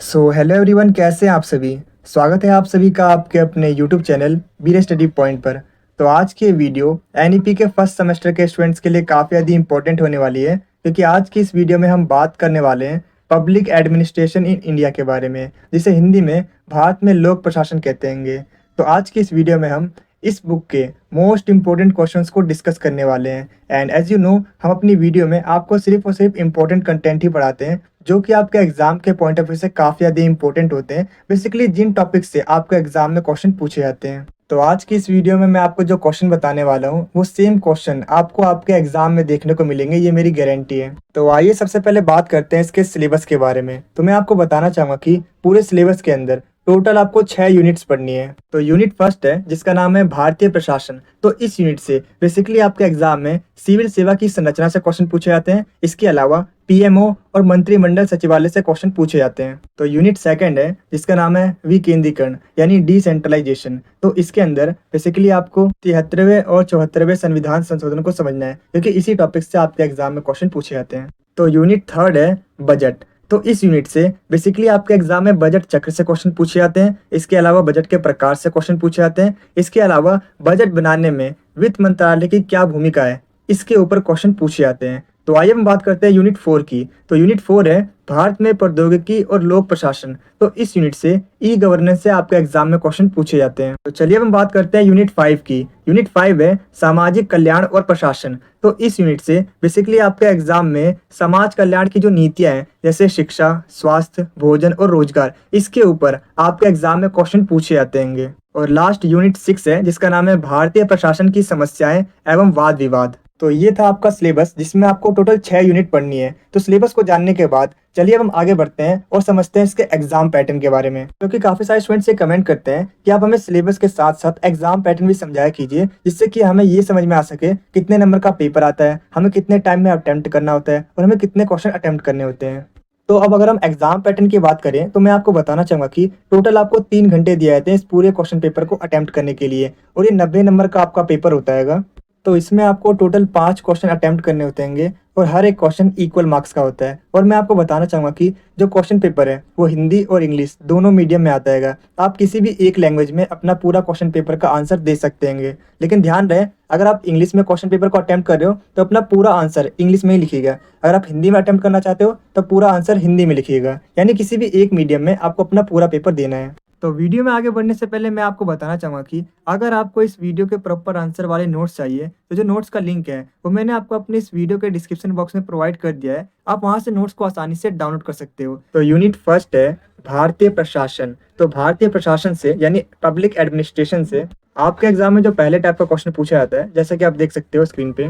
Hello everyone, कैसे हैं आप सभी। स्वागत है आप सभी का आपके अपने यूट्यूब चैनल बीरे स्टडी पॉइंट पर। तो आज की वीडियो एनईपी के फर्स्ट सेमेस्टर के स्टूडेंट्स के लिए काफ़ी ज़्यादा इंपॉर्टेंट होने वाली है, क्योंकि आज की इस वीडियो में हम बात करने वाले हैं पब्लिक एडमिनिस्ट्रेशन इन इंडिया के बारे में, जिसे हिंदी में भारत में लोक प्रशासन कहते हैं। तो आज की इस वीडियो में हम इस बुक के मोस्ट इंपॉर्टेंट क्वेश्चंस को डिस्कस करने वाले हैं। एंड एज यू नो, हम अपनी वीडियो में आपको सिर्फ और सिर्फ इंपॉर्टेंट कंटेंट ही पढ़ाते हैं, जो कि आपके एग्जाम के पॉइंट ऑफ व्यू से काफ़ी ज़्यादा इंपॉर्टेंट होते हैं। बेसिकली जिन टॉपिक से आपके एग्जाम में क्वेश्चन पूछे जाते हैं। तो आज की इस वीडियो में मैं आपको जो क्वेश्चन बताने वाला हूँ, वो सेम क्वेश्चन आपको आपके एग्जाम में देखने को मिलेंगे, ये मेरी गारंटी है। तो आइए सबसे पहले बात करते हैं इसके सिलेबस के बारे में। तो मैं आपको बताना चाहूँगा कि पूरे सिलेबस के अंदर टोटल आपको 6 यूनिट्स पढ़नी है। तो यूनिट फर्स्ट है, जिसका नाम है भारतीय प्रशासन। तो इस यूनिट से बेसिकली आपके एग्जाम में सिविल सेवा की संरचना से क्वेश्चन पूछे जाते हैं। इसके अलावा पीएमओ और मंत्रिमंडल सचिवालय से क्वेश्चन पूछे जाते हैं। तो यूनिट सेकंड है, जिसका नाम है विकेंद्रीकरण यानी डिसेंट्रलाइजेशन। तो इसके अंदर बेसिकली आपको 73वें और 74वें संविधान संशोधन को समझना है, क्योंकि इसी टॉपिक से आपके एग्जाम में क्वेश्चन पूछे जाते हैं। तो यूनिट थर्ड है बजट। तो इस यूनिट से बेसिकली आपके एग्जाम में बजट चक्र से क्वेश्चन पूछे जाते हैं। इसके अलावा बजट के प्रकार से क्वेश्चन पूछे जाते हैं। इसके अलावा बजट बनाने में वित्त मंत्रालय की क्या भूमिका है, इसके ऊपर क्वेश्चन पूछे जाते हैं। तो आइए हम बात करते हैं यूनिट 4 की। तो यूनिट 4 है भारत में प्रौद्योगिकी और लोक प्रशासन। तो इस यूनिट से ई गवर्नेंस से आपके एग्जाम में क्वेश्चन पूछे जाते हैं। तो चलिए हम बात करते हैं यूनिट 5 की। यूनिट 5 है सामाजिक कल्याण और प्रशासन। तो इस यूनिट से बेसिकली आपके एग्जाम में समाज कल्याण की जो नीतियां हैं, जैसे शिक्षा, स्वास्थ्य, भोजन और रोजगार, इसके ऊपर आपके एग्जाम में क्वेश्चन पूछे जाते हैं। और लास्ट यूनिट 6 है, जिसका नाम है भारतीय प्रशासन की समस्याएं एवं वाद विवाद। तो ये था आपका सिलेबस, जिसमें आपको टोटल 6 यूनिट पढ़नी है। तो सिलेबस को जानने के बाद चलिए अब हम आगे बढ़ते हैं और समझते हैं इसके एग्जाम पैटर्न के बारे में, क्योंकि काफ़ी सारे स्टूडेंट्स ये कमेंट करते हैं कि आप हमें सिलेबस के साथ साथ एग्जाम पैटर्न भी समझाया कीजिए, जिससे कि हमें ये समझ में आ सके कितने नंबर का पेपर आता है, हमें कितने टाइम में अटेम्प्ट करना होता है और हमें कितने क्वेश्चन अटेम्प्ट करने होते हैं। तो अब अगर हम एग्जाम पैटर्न की बात करें, तो मैं आपको बताना चाहूँगा कि टोटल आपको 3 घंटे दिए जाते हैं इस पूरे क्वेश्चन पेपर को अटेम्प्ट करने के लिए, और ये 90 नंबर का आपका पेपर होता है। तो इसमें आपको टोटल 5 क्वेश्चन अटेम्प्ट करने होते हैं और हर एक क्वेश्चन इक्वल मार्क्स का होता है। और मैं आपको बताना चाहूँगा कि जो क्वेश्चन पेपर है वो हिंदी और इंग्लिश दोनों मीडियम में आता है। आप किसी भी एक लैंग्वेज में अपना पूरा क्वेश्चन पेपर का आंसर दे सकते हैं, लेकिन ध्यान रहे, अगर आप इंग्लिश में क्वेश्चन पेपर को अटेम्प्ट कर रहे हो तो अपना पूरा आंसर इंग्लिश में ही लिखिएगा। अगर आप हिंदी में अटेम्प्ट करना चाहते हो तो पूरा आंसर हिंदी में लिखिएगा, यानी किसी भी एक मीडियम में आपको अपना पूरा पेपर देना है। तो वीडियो में आगे बढ़ने से पहले मैं आपको बताना चाहूँगा कि अगर आपको इस वीडियो के प्रॉपर आंसर वाले नोट्स चाहिए, तो जो नोट्स का लिंक है वो मैंने आपको अपने इस वीडियो के डिस्क्रिप्शन बॉक्स में प्रोवाइड कर दिया है। आप वहाँ से नोट्स को आसानी से डाउनलोड कर सकते हो। तो यूनिट फर्स्ट है भारतीय प्रशासन। तो भारतीय प्रशासन से यानी पब्लिक एडमिनिस्ट्रेशन से आपके एग्जाम में जो पहले टाइप का क्वेश्चन पूछा जाता है, जैसा कि आप देख सकते हो स्क्रीन पे,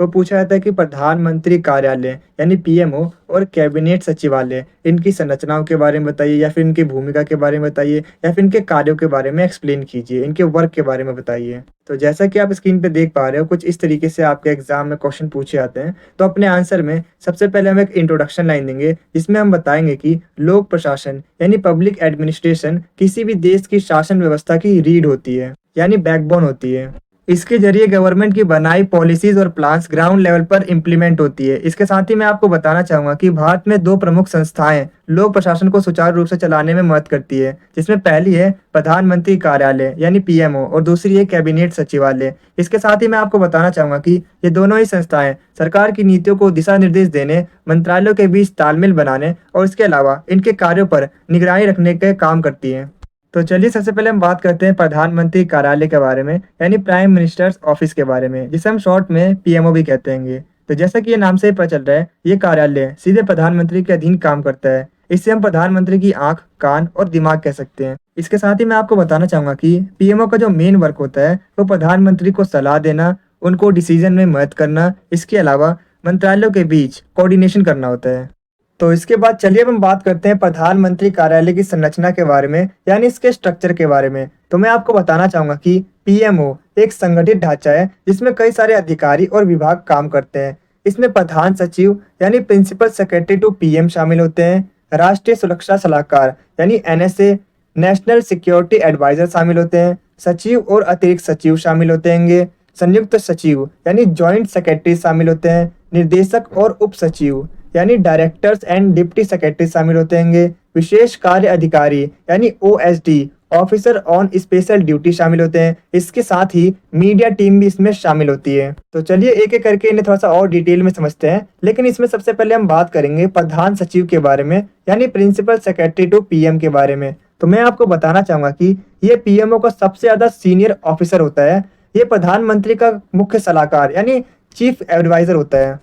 वो पूछा जाता है कि प्रधानमंत्री कार्यालय यानी पीएमओ और कैबिनेट सचिवालय, इनकी संरचनाओं के बारे में बताइए, या फिर इनकी भूमिका के बारे में बताइए, या फिर इनके कार्यों के बारे में एक्सप्लेन कीजिए, इनके वर्क के बारे में बताइए। तो जैसा कि आप स्क्रीन पे देख पा रहे हो, कुछ इस तरीके से आपके एग्जाम में क्वेश्चन पूछे जाते हैं। तो अपने आंसर में सबसे पहले हम एक इंट्रोडक्शन लाइन देंगे, जिसमें हम बताएंगे कि लोक प्रशासन यानी पब्लिक एडमिनिस्ट्रेशन किसी भी देश की शासन व्यवस्था की रीढ़ होती है, यानी बैकबोन होती है। इसके जरिए गवर्नमेंट की बनाई पॉलिसीज और प्लान्स ग्राउंड लेवल पर इम्प्लीमेंट होती है। इसके साथ ही मैं आपको बताना चाहूँगा कि भारत में 2 प्रमुख संस्थाएं लोक प्रशासन को सुचारू रूप से चलाने में मदद करती है, जिसमें पहली है प्रधानमंत्री कार्यालय यानी पीएमओ और दूसरी है कैबिनेट सचिवालय। इसके साथ ही मैं आपको बताना चाहूँगा कि ये दोनों ही संस्थाएं सरकार की नीतियों को दिशा निर्देश देने, मंत्रालयों के बीच तालमेल बनाने और इसके अलावा इनके कार्यों पर निगरानी रखने के काम करती हैं। तो चलिए सबसे पहले हम बात करते हैं प्रधानमंत्री कार्यालय के बारे में, यानी प्राइम मिनिस्टर्स ऑफिस के बारे में, जिसे हम शॉर्ट में पीएमओ भी कहते हैं। तो जैसा कि ये नाम से ही पता चल रहा है, ये कार्यालय सीधे प्रधानमंत्री के अधीन काम करता है। इससे हम प्रधानमंत्री की आंख, कान और दिमाग कह सकते हैं। इसके साथ ही मैं आपको बताना चाहूँगा कि पीएमओ का जो मेन वर्क होता है वो प्रधानमंत्री को सलाह देना, उनको डिसीजन में मदद करना, इसके अलावा मंत्रालयों के बीच कोऑर्डिनेशन करना होता है। तो इसके बाद चलिए अब हम बात करते हैं प्रधानमंत्री कार्यालय की संरचना के बारे में, यानी इसके स्ट्रक्चर के बारे में। तो मैं आपको बताना चाहूँगा कि पीएमओ एक संगठित ढांचा है, जिसमें कई सारे अधिकारी और विभाग काम करते हैं। इसमें प्रधान सचिव यानी प्रिंसिपल सेक्रेटरी टू पीएम शामिल होते हैं, राष्ट्रीय सुरक्षा सलाहकार यानी एनएसए, नेशनल सिक्योरिटी एडवाइजर शामिल होते हैं, सचिव और अतिरिक्त सचिव शामिल होते हैं, संयुक्त सचिव यानी जॉइंट सेक्रेटरी शामिल होते हैं, निर्देशक और उप सचिव यानी डायरेक्टर्स एंड डिप्टी सेक्रेटरी शामिल होते हैं, विशेष कार्य अधिकारी यानी OSD officer on special duty शामिल होते हैं। इसके साथ ही मीडिया टीम भी इसमें शामिल होती है। तो चलिए एक एक करके इन्हें थोड़ा सा और डिटेल में समझते हैं, लेकिन इसमें सबसे पहले हम बात करेंगे प्रधान सचिव के बारे में, यानी प्रिंसिपल सेक्रेटरी टू PM के बारे में। तो मैं आपको बताना चाहूंगा कि ये PMO का सबसे ज्यादा सीनियर ऑफिसर होता है। ये प्रधानमंत्री का मुख्य सलाहकार यानी चीफ एडवाइजर होता है।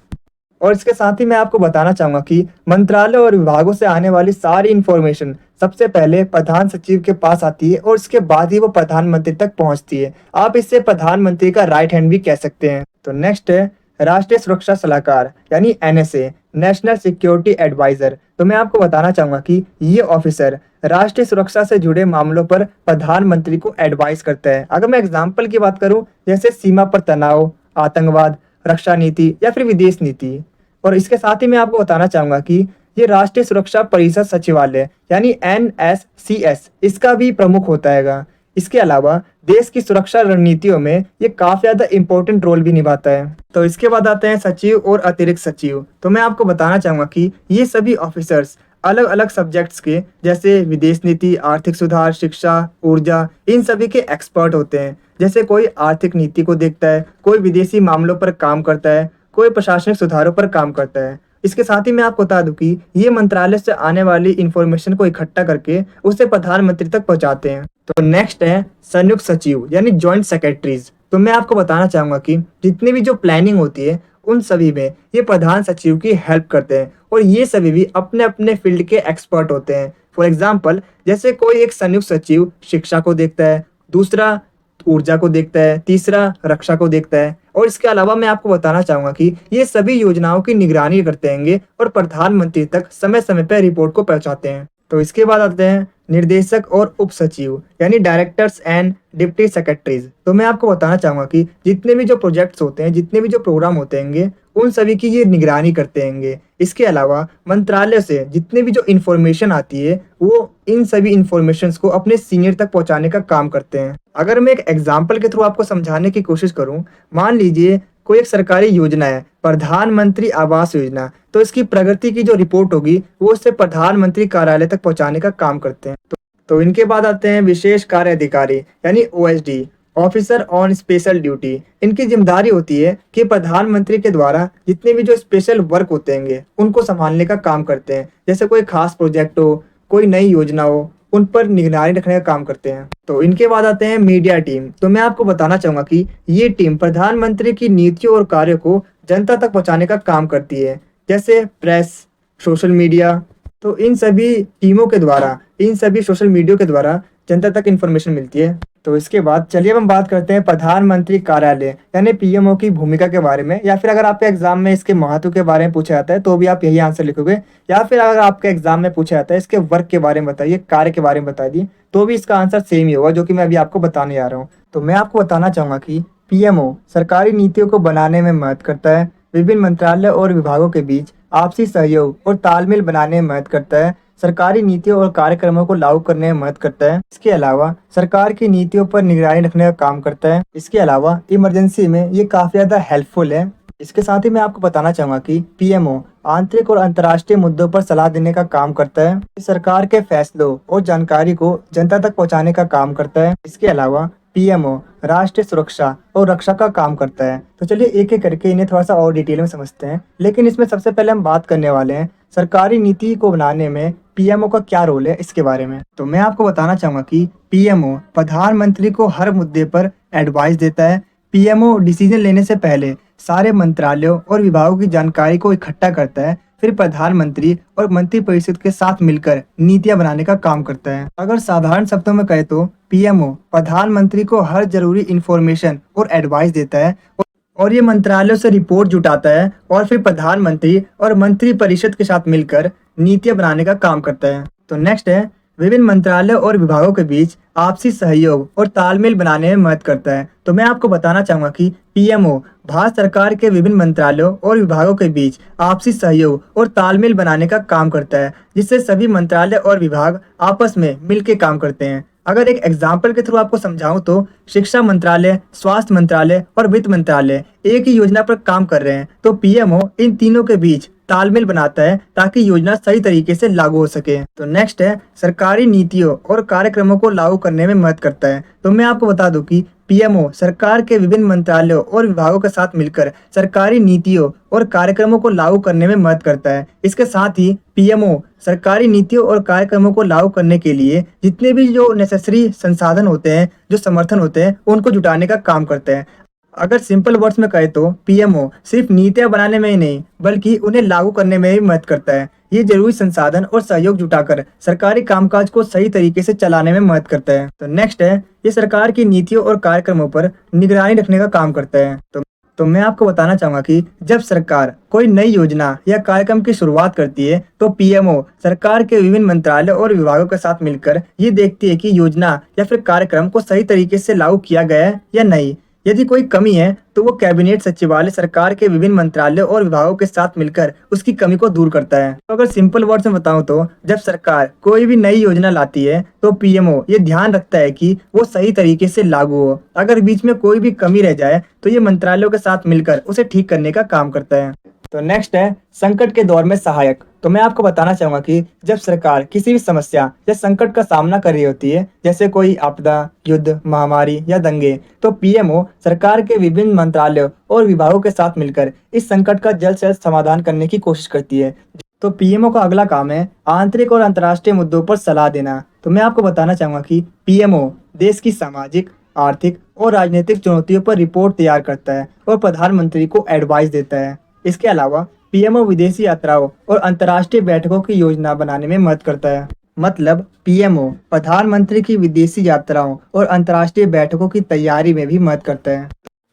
और इसके साथ ही मैं आपको बताना चाहूंगा कि मंत्रालय और विभागों से आने वाली सारी इंफॉर्मेशन सबसे पहले प्रधान सचिव के पास आती है और उसके बाद ही वो प्रधानमंत्री तक पहुंचती है। आप इससे प्रधानमंत्री का राइट हैंड भी कह सकते हैं। तो नेक्स्ट है राष्ट्रीय सुरक्षा सलाहकार यानी NSA, नेशनल सिक्योरिटी एडवाइजर। तो मैं आपको बताना चाहूंगा कि ये ऑफिसर राष्ट्रीय सुरक्षा से जुड़े मामलों पर प्रधानमंत्री को एडवाइस करता है। अगर मैं एग्जाम्पल की बात करूं, जैसे सीमा पर तनाव, आतंकवाद, रक्षा नीति या फिर विदेश नीति। और इसके साथ ही मैं आपको बताना चाहूंगा कि ये राष्ट्रीय सुरक्षा परिषद सचिवालय यानी NSCS इसका भी प्रमुख होता है। इसके अलावा देश की सुरक्षा रणनीतियों में ये काफी ज्यादा इंपॉर्टेंट रोल भी निभाता है। तो इसके बाद आते हैं सचिव और अतिरिक्त सचिव। तो मैं आपको बताना चाहूंगा कि ये सभी ऑफिसर्स अलग अलग सब्जेक्ट्स के, जैसे विदेश नीति, आर्थिक सुधार, शिक्षा, ऊर्जा, इन सभी के एक्सपर्ट होते हैं। जैसे कोई आर्थिक नीति को देखता है, कोई विदेशी मामलों पर काम करता है, कोई प्रशासनिक सुधारों पर काम करता है। इसके साथ ही मैं आपको बता दूं कि ये मंत्रालय से आने वाली इंफॉर्मेशन को इकट्ठा करके उसे प्रधानमंत्री तक पहुंचाते हैं। तो नेक्स्ट है संयुक्त सचिव यानी जॉइंट सेक्रेटरीज। तो मैं आपको बताना चाहूंगा कि जितनी भी जो प्लानिंग होती है उन सभी में ये प्रधान सचिव की हेल्प करते हैं और ये सभी भी अपने अपने फील्ड के एक्सपर्ट होते हैं। फॉर एग्जाम्पल, जैसे कोई एक संयुक्त सचिव शिक्षा को देखता है, दूसरा ऊर्जा को देखता है, तीसरा रक्षा को देखता है। और इसके अलावा मैं आपको बताना चाहूंगा कि ये सभी योजनाओं की निगरानी करते हैं और प्रधानमंत्री तक समय समय पर रिपोर्ट को पहुंचाते हैं। तो इसके बाद आते हैं निर्देशक और उप सचिव यानी डायरेक्टर्स एंड डिप्टी सेक्रेटरीज। तो मैं आपको बताना चाहूंगा कि जितने भी जो प्रोजेक्ट्स होते हैं, जितने भी जो प्रोग्राम होते हैं, उन सभी की ये निगरानी करते हैं। इसके अलावा मंत्रालय से जितने भी जो इन्फॉर्मेशन आती है वो इन सभी इन्फॉर्मेशंस को अपने सीनियर तक पहुंचाने का काम करते हैं। अगर मैं एक एग्जाम्पल के थ्रू आपको समझाने की कोशिश करूं, मान लीजिए कोई एक सरकारी योजना है, प्रधानमंत्री आवास योजना। तो इसकी प्रगति की जो रिपोर्ट होगी वो उससे प्रधानमंत्री कार्यालय तक पहुंचाने का काम करते हैं। तो इनके बाद आते हैं विशेष कार्य अधिकारी यानी OSD, officer on special duty. इनकी जिम्मेदारी होती है कि प्रधानमंत्री के द्वारा जितने भी जो स्पेशल वर्क होते हैं उनको संभालने का काम करते हैं। जैसे कोई खास प्रोजेक्ट हो, कोई नई योजना हो, उन पर निगरानी रखने का काम करते हैं। तो इनके बाद आते हैं मीडिया टीम। तो मैं आपको बताना चाहूंगा कि ये टीम प्रधानमंत्री की नीतियों और कार्यों को जनता तक पहुंचाने का काम करती है, जैसे प्रेस, सोशल मीडिया। तो इन सभी टीमों के द्वारा, इन सभी सोशल मीडिया के द्वारा जनता तक इन्फॉर्मेशन मिलती है। तो इसके बाद चलिए हम बात करते हैं प्रधानमंत्री कार्यालय यानी PMO की भूमिका के बारे में, या फिर अगर आपके एग्जाम में इसके महत्व के बारे में पूछा जाता है तो भी आप यही आंसर लिखोगे, या फिर अगर आपके एग्जाम में पूछा जाता है इसके वर्क के बारे में बताइए, कार्य के बारे में बता दिए, तो भी इसका आंसर सेम ही होगा, जो कि मैं अभी आपको बताने जा रहा हूँ। तो मैं आपको बताना चाहूंगा कि PMO सरकारी नीतियों को बनाने में मदद करता है, विभिन्न मंत्रालय और विभागों के बीच आपसी सहयोग और तालमेल बनाने में मदद करता है, सरकारी नीतियों और कार्यक्रमों को लागू करने में मदद करता है। इसके अलावा सरकार की नीतियों पर निगरानी रखने का काम करता है। इसके अलावा इमरजेंसी में ये काफी ज्यादा हेल्पफुल है। इसके साथ ही मैं आपको बताना चाहूंगा कि PMO आंतरिक और अंतर्राष्ट्रीय मुद्दों पर सलाह देने का काम करता है, सरकार के फैसलों और जानकारी को जनता तक पहुंचाने का काम करता है। इसके अलावा PMO राष्ट्रीय सुरक्षा और रक्षा का काम करता है। तो चलिए एक एक करके इन्हें थोड़ा सा और डिटेल में समझते हैं, लेकिन इसमें सबसे पहले हम बात करने वाले हैं सरकारी नीति को बनाने में PMO का क्या रोल है इसके बारे में। तो मैं आपको बताना चाहूंगा कि PMO प्रधानमंत्री को हर मुद्दे पर एडवाइस देता है। PMO डिसीजन लेने से पहले सारे मंत्रालयों और विभागों की जानकारी को इकट्ठा करता है, फिर प्रधानमंत्री और मंत्रिपरिषद के साथ मिलकर नीतियां बनाने का काम करता है। अगर साधारण शब्दों में कहे तो PMO प्रधानमंत्री को हर जरूरी इंफॉर्मेशन और एडवाइस देता है और ये मंत्रालयों से रिपोर्ट जुटाता है और फिर प्रधानमंत्री और मंत्रिपरिषद के साथ मिलकर नीतियां बनाने का काम करता है। तो नेक्स्ट है विभिन्न मंत्रालयों और विभागों के बीच आपसी सहयोग और तालमेल बनाने में मदद करता है। तो मैं आपको बताना चाहूंगा कि PMO भारत सरकार के विभिन्न मंत्रालयों और विभागों के बीच आपसी सहयोग और तालमेल बनाने का काम करता है, जिससे सभी मंत्रालय और विभाग आपस में मिलकर काम करते हैं। अगर एक एग्जाम्पल के थ्रू आपको समझाऊं तो शिक्षा मंत्रालय, स्वास्थ्य मंत्रालय और वित्त मंत्रालय एक ही योजना पर काम कर रहे हैं, तो PMO इन तीनों के बीच तालमेल बनाता है ताकि योजना सही तरीके से लागू हो सके। तो नेक्स्ट है सरकारी नीतियों और कार्यक्रमों को लागू करने में मदद करता है। तो मैं आपको बता दूं कि पीएमओ सरकार के विभिन्न मंत्रालयों और विभागों के साथ मिलकर सरकारी नीतियों और कार्यक्रमों को लागू करने में मदद करता है। इसके साथ ही पीएमओ सरकारी नीतियों और कार्यक्रमों को लागू करने के लिए जितने भी जो नेसेसरी संसाधन होते हैं, जो समर्थन होते हैं, उनको जुटाने का काम करता है। अगर सिंपल वर्ड्स में कहे तो पीएमओ सिर्फ नीतियां बनाने में ही नहीं बल्कि उन्हें लागू करने में भी मदद करता है। ये जरूरी संसाधन और सहयोग जुटाकर सरकारी कामकाज को सही तरीके से चलाने में मदद करता है। तो नेक्स्ट है ये सरकार की नीतियों और कार्यक्रमों पर निगरानी रखने का काम करता है। तो मैं आपको बताना चाहूंगा कि जब सरकार कोई नई योजना या कार्यक्रम की शुरुआत करती है तो पीएमओ सरकार के विभिन्न मंत्रालयों और विभागों के साथ मिलकर ये देखती है कि योजना या फिर कार्यक्रम को सही तरीके से लागू किया गया है या नहीं। यदि कोई कमी है तो वो कैबिनेट सचिवालय सरकार के विभिन्न मंत्रालयों और विभागों के साथ मिलकर उसकी कमी को दूर करता है। तो अगर सिंपल वर्ड्स में बताऊं तो जब सरकार कोई भी नई योजना लाती है तो पीएमओ ये ध्यान रखता है कि वो सही तरीके से लागू हो। अगर बीच में कोई भी कमी रह जाए तो ये मंत्रालयों के साथ मिलकर उसे ठीक करने का काम करता है। तो नेक्स्ट है संकट के दौर में सहायक। तो मैं आपको बताना चाहूंगा कि जब सरकार किसी भी समस्या या संकट का सामना कर रही होती है, जैसे कोई आपदा, युद्ध, महामारी या दंगे, तो पीएमओ सरकार के विभिन्न मंत्रालयों और विभागों के साथ मिलकर इस संकट का जल्द से जल्द समाधान करने की कोशिश करती है। तो पीएमओ का अगला काम है आंतरिक और अंतर्राष्ट्रीय मुद्दों पर सलाह देना। तो मैं आपको बताना चाहूंगा कि पीएमओ देश की सामाजिक, आर्थिक और राजनीतिक चुनौतियों पर रिपोर्ट तैयार करता है और प्रधानमंत्री को एडवाइस देता है। इसके अलावा पीएमओ विदेशी यात्राओं और अंतर्राष्ट्रीय बैठकों की योजना बनाने में मदद करता है। मतलब पीएमओ प्रधानमंत्री की विदेशी यात्राओं और अंतर्राष्ट्रीय बैठकों की तैयारी में भी मदद करता है।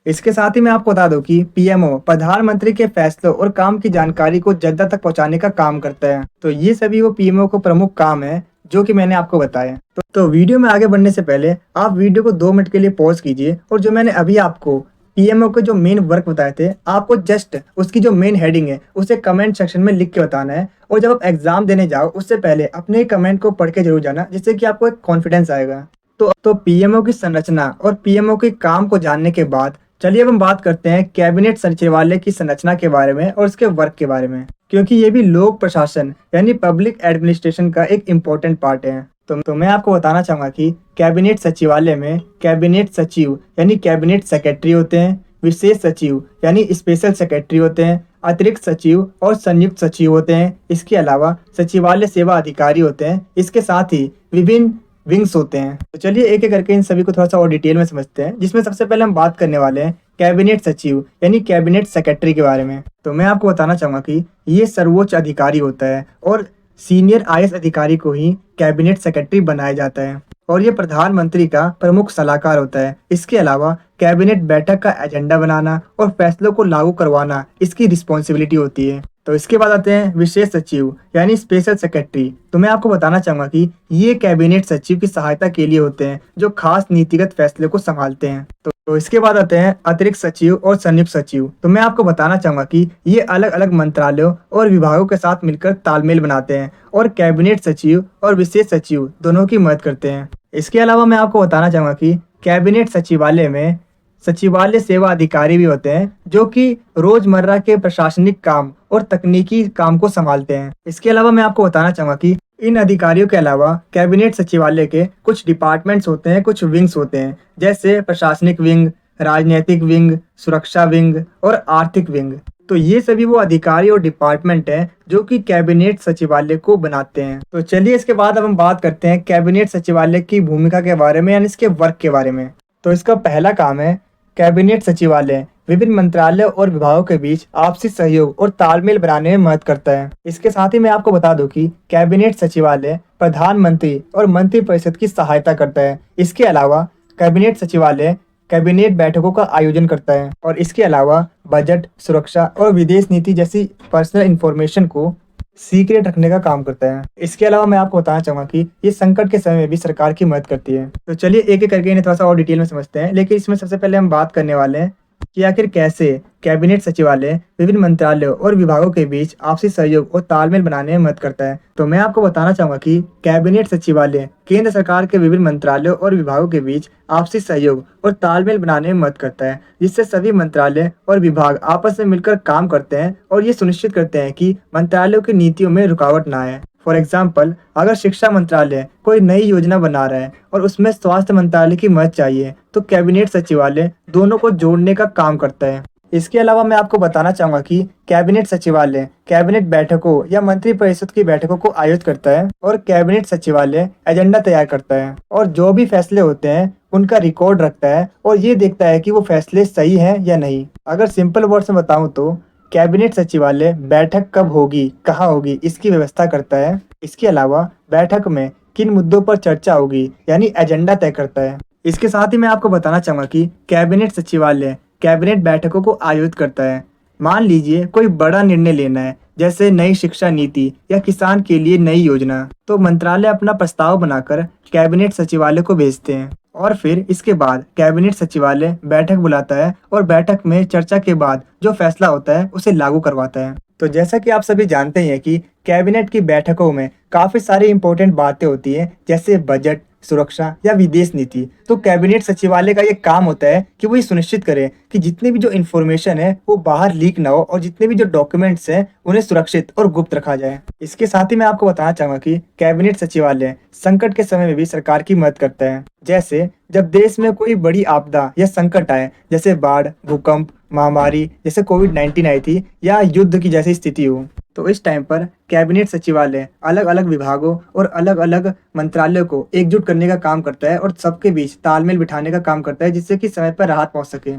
इसके साथ ही मैं आपको बता दूं कि पीएमओ प्रधानमंत्री के फैसलों और काम की जानकारी को जनता तक पहुंचाने का काम करता है। तो ये सभी वो पीएमओ को प्रमुख काम है जो कि मैंने आपको बताया। तो वीडियो में आगे बढ़ने से पहले आप वीडियो को 2 मिनट के लिए पॉज कीजिए और जो मैंने अभी आपको पीएमओ के जो मेन वर्क बताए थे, आपको जस्ट उसकी जो मेन हेडिंग है उसे कमेंट सेक्शन में लिख के बताना है। और जब आप एग्जाम देने जाओ उससे पहले अपने कमेंट को पढ़ के जरूर जाना, जिससे कि आपको एक कॉन्फिडेंस आएगा। तो पीएमओ की संरचना और पीएमओ के काम को जानने के बाद चलिए अब हम बात करते हैं कैबिनेट सचिवालय की संरचना के बारे में और उसके वर्क के बारे में, क्योंकि ये भी लोक प्रशासन यानी पब्लिक एडमिनिस्ट्रेशन का एक इम्पोर्टेंट पार्ट है। तो मैं आपको बताना चाहूंगा कि कैबिनेट सचिवालय में कैबिनेट सचिव यानी कैबिनेट सेक्रेटरी होते हैं, विशेष सचिव यानी स्पेशल सेक्रेटरी होते हैं, अतिरिक्त सचिव और संयुक्त सचिव होते हैं। इसके अलावा सचिवालय सेवा अधिकारी होते हैं। इसके साथ ही विभिन्न विंग्स होते हैं। तो चलिए एक एक करके इन सभी को थोड़ा सा और डिटेल में समझते हैं, जिसमें सबसे पहले हम बात करने वाले हैं कैबिनेट सचिव यानी कैबिनेट सेक्रेटरी के बारे में। तो मैं आपको बताना चाहूंगा कि ये सर्वोच्च अधिकारी होता है और सीनियर आईएएस अधिकारी को ही कैबिनेट सेक्रेटरी बनाया जाता है और ये प्रधानमंत्री का प्रमुख सलाहकार होता है। इसके अलावा कैबिनेट बैठक का एजेंडा बनाना और फैसलों को लागू करवाना इसकी रिस्पॉन्सिबिलिटी होती है। तो इसके बाद आते हैं विशेष सचिव यानी स्पेशल सेक्रेटरी। तो मैं आपको बताना चाहूंगा कि ये कैबिनेट सचिव की सहायता के लिए होते हैं जो खास नीतिगत फैसले को संभालते हैं। तो इसके बाद आते हैं अतिरिक्त सचिव और संयुक्त सचिव। तो मैं आपको बताना चाहूंगा कि ये अलग अलग मंत्रालयों और विभागों के साथ मिलकर तालमेल बनाते हैं और कैबिनेट सचिव और विशेष सचिव दोनों की मदद करते हैं। इसके अलावा मैं आपको बताना चाहूंगा कि कैबिनेट सचिवालय में सचिवालय सेवा अधिकारी भी होते हैं जो कि रोजमर्रा के प्रशासनिक काम और तकनीकी काम को संभालते हैं। इसके अलावा मैं आपको बताना चाहूंगा कि इन अधिकारियों के अलावा कैबिनेट सचिवालय के कुछ डिपार्टमेंट्स होते हैं, कुछ विंग्स होते हैं, जैसे प्रशासनिक विंग, राजनीतिक विंग, सुरक्षा विंग और आर्थिक विंग। तो ये सभी वो अधिकारी और डिपार्टमेंट हैं जो कि कैबिनेट सचिवालय को बनाते हैं। तो चलिए इसके बाद अब हम बात करते हैं कैबिनेट सचिवालय की भूमिका के बारे में यानी इसके वर्क के बारे में। तो इसका पहला काम है कैबिनेट सचिवालय विभिन्न मंत्रालयों और विभागों के बीच आपसी सहयोग और तालमेल बनाने में मदद करता है। इसके साथ ही मैं आपको बता दूं कि कैबिनेट सचिवालय प्रधानमंत्री और मंत्रिपरिषद की सहायता करता है। इसके अलावा कैबिनेट सचिवालय कैबिनेट बैठकों का आयोजन करता है और इसके अलावा बजट, सुरक्षा और विदेश नीति जैसी पर्सनल इंफॉर्मेशन को सीक्रेट रखने का काम करता है। इसके अलावा मैं आपको बताना चाहूंगा कि ये संकट के समय में भी सरकार की मदद करती है। तो चलिए एक एक करके इन्हें थोड़ा सा और डिटेल में समझते हैं, लेकिन इसमें सबसे पहले हम बात करने वाले हैं कि आखिर कैसे कैबिनेट सचिवालय विभिन्न मंत्रालयों और विभागों के बीच आपसी सहयोग और तालमेल बनाने में मदद करता है। तो मैं आपको बताना चाहूंगा कि कैबिनेट सचिवालय केंद्र सरकार के विभिन्न मंत्रालयों और विभागों के बीच आपसी सहयोग और तालमेल बनाने में मदद करता है, जिससे सभी मंत्रालय और विभाग आपस में मिलकर काम करते हैं और ये सुनिश्चित करते हैं कि मंत्रालयों की नीतियों में रुकावट ना आए। फॉर एग्जाम्पल, अगर शिक्षा मंत्रालय कोई नई योजना बना रहा है और उसमें स्वास्थ्य मंत्रालय की मदद चाहिए, तो कैबिनेट सचिवालय दोनों को जोड़ने का काम करता है। इसके अलावा मैं आपको बताना चाहूंगा कि कैबिनेट सचिवालय कैबिनेट बैठकों या मंत्री परिषद की बैठकों को आयोजित करता है और कैबिनेट सचिवालय एजेंडा तैयार करता है और जो भी फैसले होते हैं उनका रिकॉर्ड रखता है और ये देखता है कि वो फैसले सही हैं या नहीं। अगर सिंपल वर्ड्स में बताऊं तो कैबिनेट सचिवालय बैठक कब होगी, कहाँ होगी, इसकी व्यवस्था करता है। इसके अलावा बैठक में किन मुद्दों पर चर्चा होगी यानी एजेंडा तय करता है। इसके साथ ही मैं आपको बताना चाहूंगा कि कैबिनेट सचिवालय कैबिनेट बैठकों को आयोजित करता है। मान लीजिए कोई बड़ा निर्णय लेना है, जैसे नई शिक्षा नीति या किसान के लिए नई योजना, तो मंत्रालय अपना प्रस्ताव बनाकर कैबिनेट सचिवालय को भेजते हैं और फिर इसके बाद कैबिनेट सचिवालय बैठक बुलाता है और बैठक में चर्चा के बाद जो फैसला होता है उसे लागू करवाता है। तो जैसा कि आप सभी जानते हैं कि कैबिनेट की बैठकों में काफी सारी इंपॉर्टेंट बातें होती हैं, जैसे बजट, सुरक्षा या विदेश नीति। तो कैबिनेट सचिवालय का ये काम होता है कि वो ये सुनिश्चित करे कि जितनी भी जो इन्फॉर्मेशन है वो बाहर लीक ना हो और जितने भी जो डॉक्यूमेंट्स हैं उन्हें सुरक्षित और गुप्त रखा जाए। इसके साथ ही मैं आपको बताना चाहूंगा कि कैबिनेट सचिवालय संकट के समय में भी सरकार की मदद करता है। जैसे जब देश में कोई बड़ी आपदा या संकट आए, जैसे बाढ़, भूकंप, महामारी जैसे कोविड-19 आई थी या युद्ध की जैसी स्थिति हो, तो इस टाइम पर कैबिनेट सचिवालय अलग अलग विभागों और अलग अलग मंत्रालयों को एकजुट करने का काम करता है और सबके बीच तालमेल बिठाने का काम करता है, जिससे कि समय पर राहत पहुंच सके।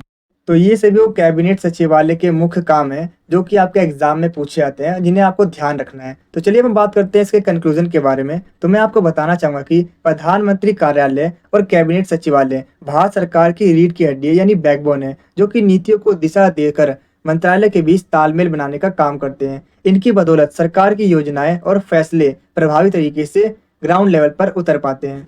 तो ये सभी वो कैबिनेट सचिवालय के मुख्य काम है जो कि आपके एग्जाम में पूछे जाते हैं, जिन्हें आपको ध्यान रखना है। तो चलिए हम बात करते हैं इसके कंक्लूजन के बारे में। तो मैं आपको बताना चाहूंगा कि प्रधानमंत्री कार्यालय और कैबिनेट सचिवालय भारत सरकार की रीढ़ की हड्डी है यानी बैकबोन है, जो कि नीतियों को दिशा देकर मंत्रालय के बीच तालमेल बनाने का काम करते हैं। इनकी बदौलत सरकार की योजनाएं और फैसले प्रभावी तरीके से ग्राउंड लेवल पर उतर पाते हैं।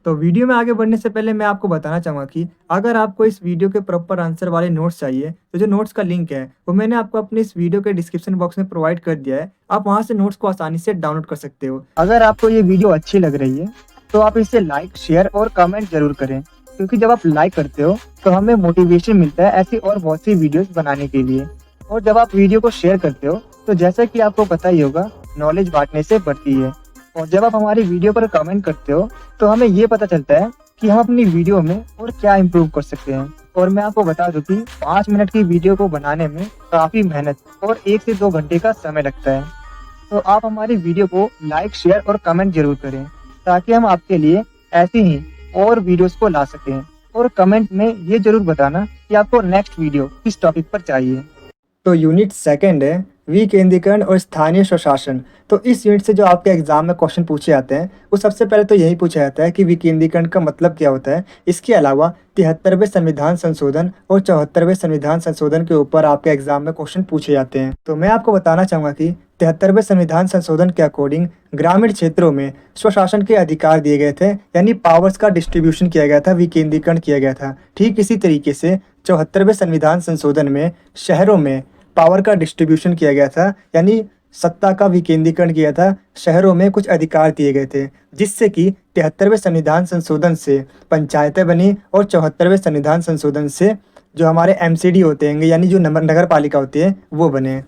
तो वीडियो में आगे बढ़ने से पहले मैं आपको बताना चाहूँगा कि अगर आपको इस वीडियो के प्रॉपर आंसर वाले नोट्स चाहिए, तो जो नोट्स का लिंक है वो मैंने आपको अपने इस वीडियो के डिस्क्रिप्शन बॉक्स में प्रोवाइड कर दिया है। आप वहाँ से नोट्स को आसानी से डाउनलोड कर सकते हो। अगर आपको ये वीडियो अच्छी लग रही है तो आप इसे लाइक, शेयर और कमेंट जरूर करें, क्योंकि जब आप लाइक करते हो तो हमें मोटिवेशन मिलता है ऐसी और बहुत सी वीडियोस बनाने के लिए। और जब आप वीडियो को शेयर करते हो तो जैसा कि आपको पता ही होगा, नॉलेज बांटने से बढ़ती है। और जब आप हमारी वीडियो पर कमेंट करते हो तो हमें ये पता चलता है कि हम अपनी वीडियो में और क्या इम्प्रूव कर सकते हैं। और मैं आपको बता दूं कि 5 मिनट की वीडियो को बनाने में काफ़ी मेहनत और 1 से 2 घंटे का समय लगता है। तो आप हमारी वीडियो को लाइक, शेयर और कमेंट जरूर करें, ताकि हम आपके लिए ऐसी ही और वीडियोस को ला सकें। और कमेंट में ये जरूर बताना कि आपको नेक्स्ट वीडियो किस टॉपिक पर चाहिए। तो यूनिट सेकंड है विकेंद्रीकरण और स्थानीय स्वशासन। तो इस यूनिट से जो आपके एग्जाम में क्वेश्चन पूछे जाते हैं वो सबसे पहले तो यही पूछा जाता है कि विकेंद्रीकरण का मतलब क्या होता है। इसके अलावा 73वें संविधान संशोधन और 74वें संविधान संशोधन के ऊपर आपके एग्जाम में क्वेश्चन पूछे जाते हैं। तो मैं आपको बताना चाहूँगा कि 73वें संविधान संशोधन के अकॉर्डिंग ग्रामीण क्षेत्रों में स्वशासन के अधिकार दिए गए थे, यानी पावर्स का डिस्ट्रीब्यूशन किया गया था, विकेंद्रीकरण किया गया था। ठीक इसी तरीके से 74वें संविधान संशोधन में शहरों में पावर का डिस्ट्रीब्यूशन किया गया था, यानी सत्ता का विकेंद्रीकरण किया था। शहरों में कुछ अधिकार दिए गए थे, जिससे कि 73वें संविधान संशोधन से पंचायतें बनी और 74वें संविधान संशोधन से जो हमारे MCD होते हैं, यानी जो नगर पालिका होती है, वो बने।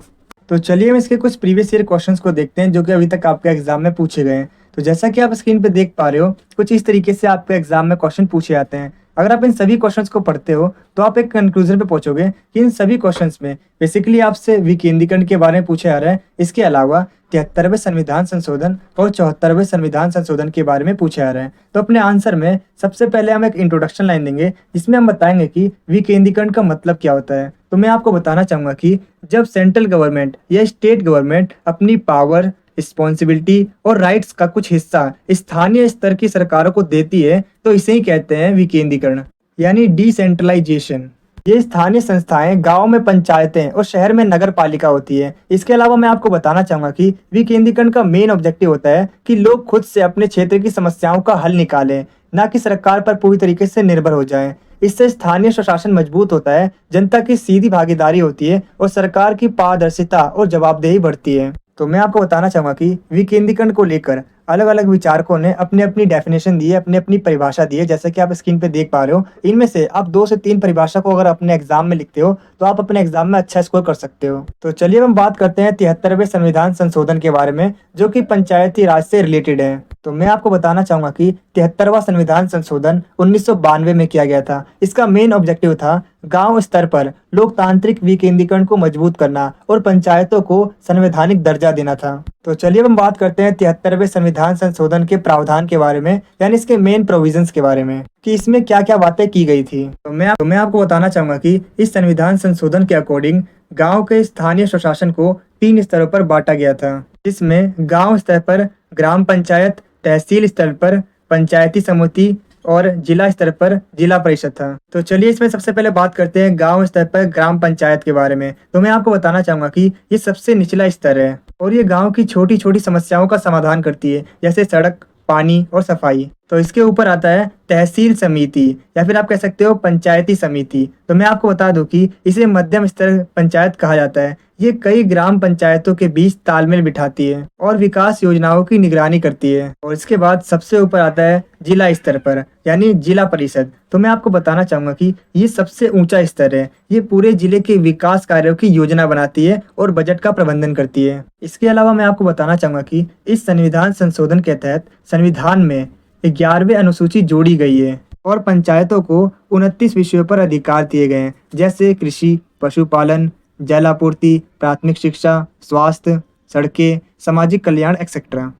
तो चलिए हम इसके कुछ प्रीवियस ईयर क्वेश्चंस को देखते हैं जो कि अभी तक आपके एग्जाम में पूछे गए हैं। तो जैसा कि आप स्क्रीन पे देख पा रहे हो, कुछ इस तरीके से आपके एग्जाम में क्वेश्चन पूछे जाते हैं। अगर आप इन सभी क्वेश्चंस को पढ़ते हो तो आप एक कंक्लूजन पे पहुंचोगे कि इन सभी क्वेश्चंस में बेसिकली आपसे विकेंद्रीकरण के बारे में पूछा जा रहा है। इसके अलावा 73वें संविधान संशोधन और 74वें संविधान संशोधन के बारे में पूछा जा रहा है। तो अपने आंसर में सबसे पहले हम एक इंट्रोडक्शन लाइन देंगे, जिसमें हम बताएंगे कि विकेंद्रीकरण का मतलब क्या होता है। तो मैं आपको बताना चाहूँगा कि जब सेंट्रल गवर्नमेंट या स्टेट गवर्नमेंट अपनी पावर, रिस्पॉन्सिबिलिटी और राइट्स का कुछ हिस्सा स्थानीय स्तर की सरकारों को देती है, तो इसे ही कहते हैं विकेंद्रीकरण, यानी डिसेंट्रलाइजेशन। ये स्थानीय संस्थाएं गांव में पंचायतें और शहर में नगर पालिका होती है। इसके अलावा मैं आपको बताना चाहूँगा कि विकेंद्रीकरण का मेन ऑब्जेक्टिव होता है कि लोग खुद से अपने क्षेत्र की समस्याओं का हल निकालें, ना कि सरकार पर पूरी तरीके से निर्भर हो जाएं। इससे स्थानीय स्वशासन मजबूत होता है, जनता की सीधी भागीदारी होती है और सरकार की पारदर्शिता और जवाबदेही बढ़ती है। तो मैं आपको बताना चाहूँगा कि विकेंद्रीकरण को लेकर अलग अलग विचारकों ने अपनी अपनी डेफिनेशन दी है, अपनी अपनी परिभाषा दी है, जैसे कि आप स्क्रीन पे देख पा रहे हो। इनमें से आप 2 से 3 परिभाषा को अगर अपने एग्जाम में लिखते हो तो आप अपने एग्जाम में अच्छा स्कोर कर सकते हो। तो चलिए हम बात करते हैं 73वें संविधान संशोधन के बारे में, जो कि पंचायती राज से रिलेटेड है। तो मैं आपको बताना चाहूंगा कि 73वां संविधान संशोधन 1992 में किया गया था। इसका मेन ऑब्जेक्टिव था गांव स्तर पर लोकतांत्रिक विकेंद्रीकरण को मजबूत करना और पंचायतों को संवैधानिक दर्जा देना था। तो चलिए हम बात करते हैं 73वें संविधान संशोधन के प्रावधान के बारे में, यानी इसके मेन प्रोविजंस के बारे में कि इसमें क्या क्या बातें की गई थी। तो मैं आपको बताना चाहूंगा कि इस संविधान संशोधन के अकॉर्डिंग गांव के स्थानीय स्वशासन को 3 स्तरों पर बांटा गया था, जिसमें गांव स्तर पर ग्राम पंचायत, तहसील स्तर पर पंचायती समिति और जिला स्तर पर जिला परिषद था। तो चलिए इसमें सबसे पहले बात करते हैं गांव स्तर पर ग्राम पंचायत के बारे में। तो मैं आपको बताना चाहूंगा कि ये सबसे निचला स्तर है और ये गांव की छोटी छोटी समस्याओं का समाधान करती है, जैसे सड़क, पानी और सफाई। तो इसके ऊपर आता है तहसील समिति, या फिर आप कह सकते हो पंचायती समिति। तो मैं आपको बता दूं कि इसे मध्यम स्तर पंचायत कहा जाता है। ये कई ग्राम पंचायतों के बीच तालमेल बिठाती है और विकास योजनाओं की निगरानी करती है। और इसके बाद सबसे ऊपर आता है जिला स्तर पर, यानी जिला परिषद। तो मैं आपको बताना चाहूंगा कि ये सबसे ऊंचा स्तर है। ये पूरे जिले के विकास कार्यों की योजना बनाती है और बजट का प्रबंधन करती है। इसके अलावा मैं आपको बताना चाहूंगा कि इस संविधान संशोधन के तहत संविधान में 11वीं अनुसूची जोड़ी गई है और पंचायतों को 29 विषयों पर अधिकार दिए गए हैं, जैसे कृषि, पशुपालन, जल आपूर्ति, प्राथमिक शिक्षा, स्वास्थ्य, सड़कें, सामाजिक कल्याण एक्सेट्रा।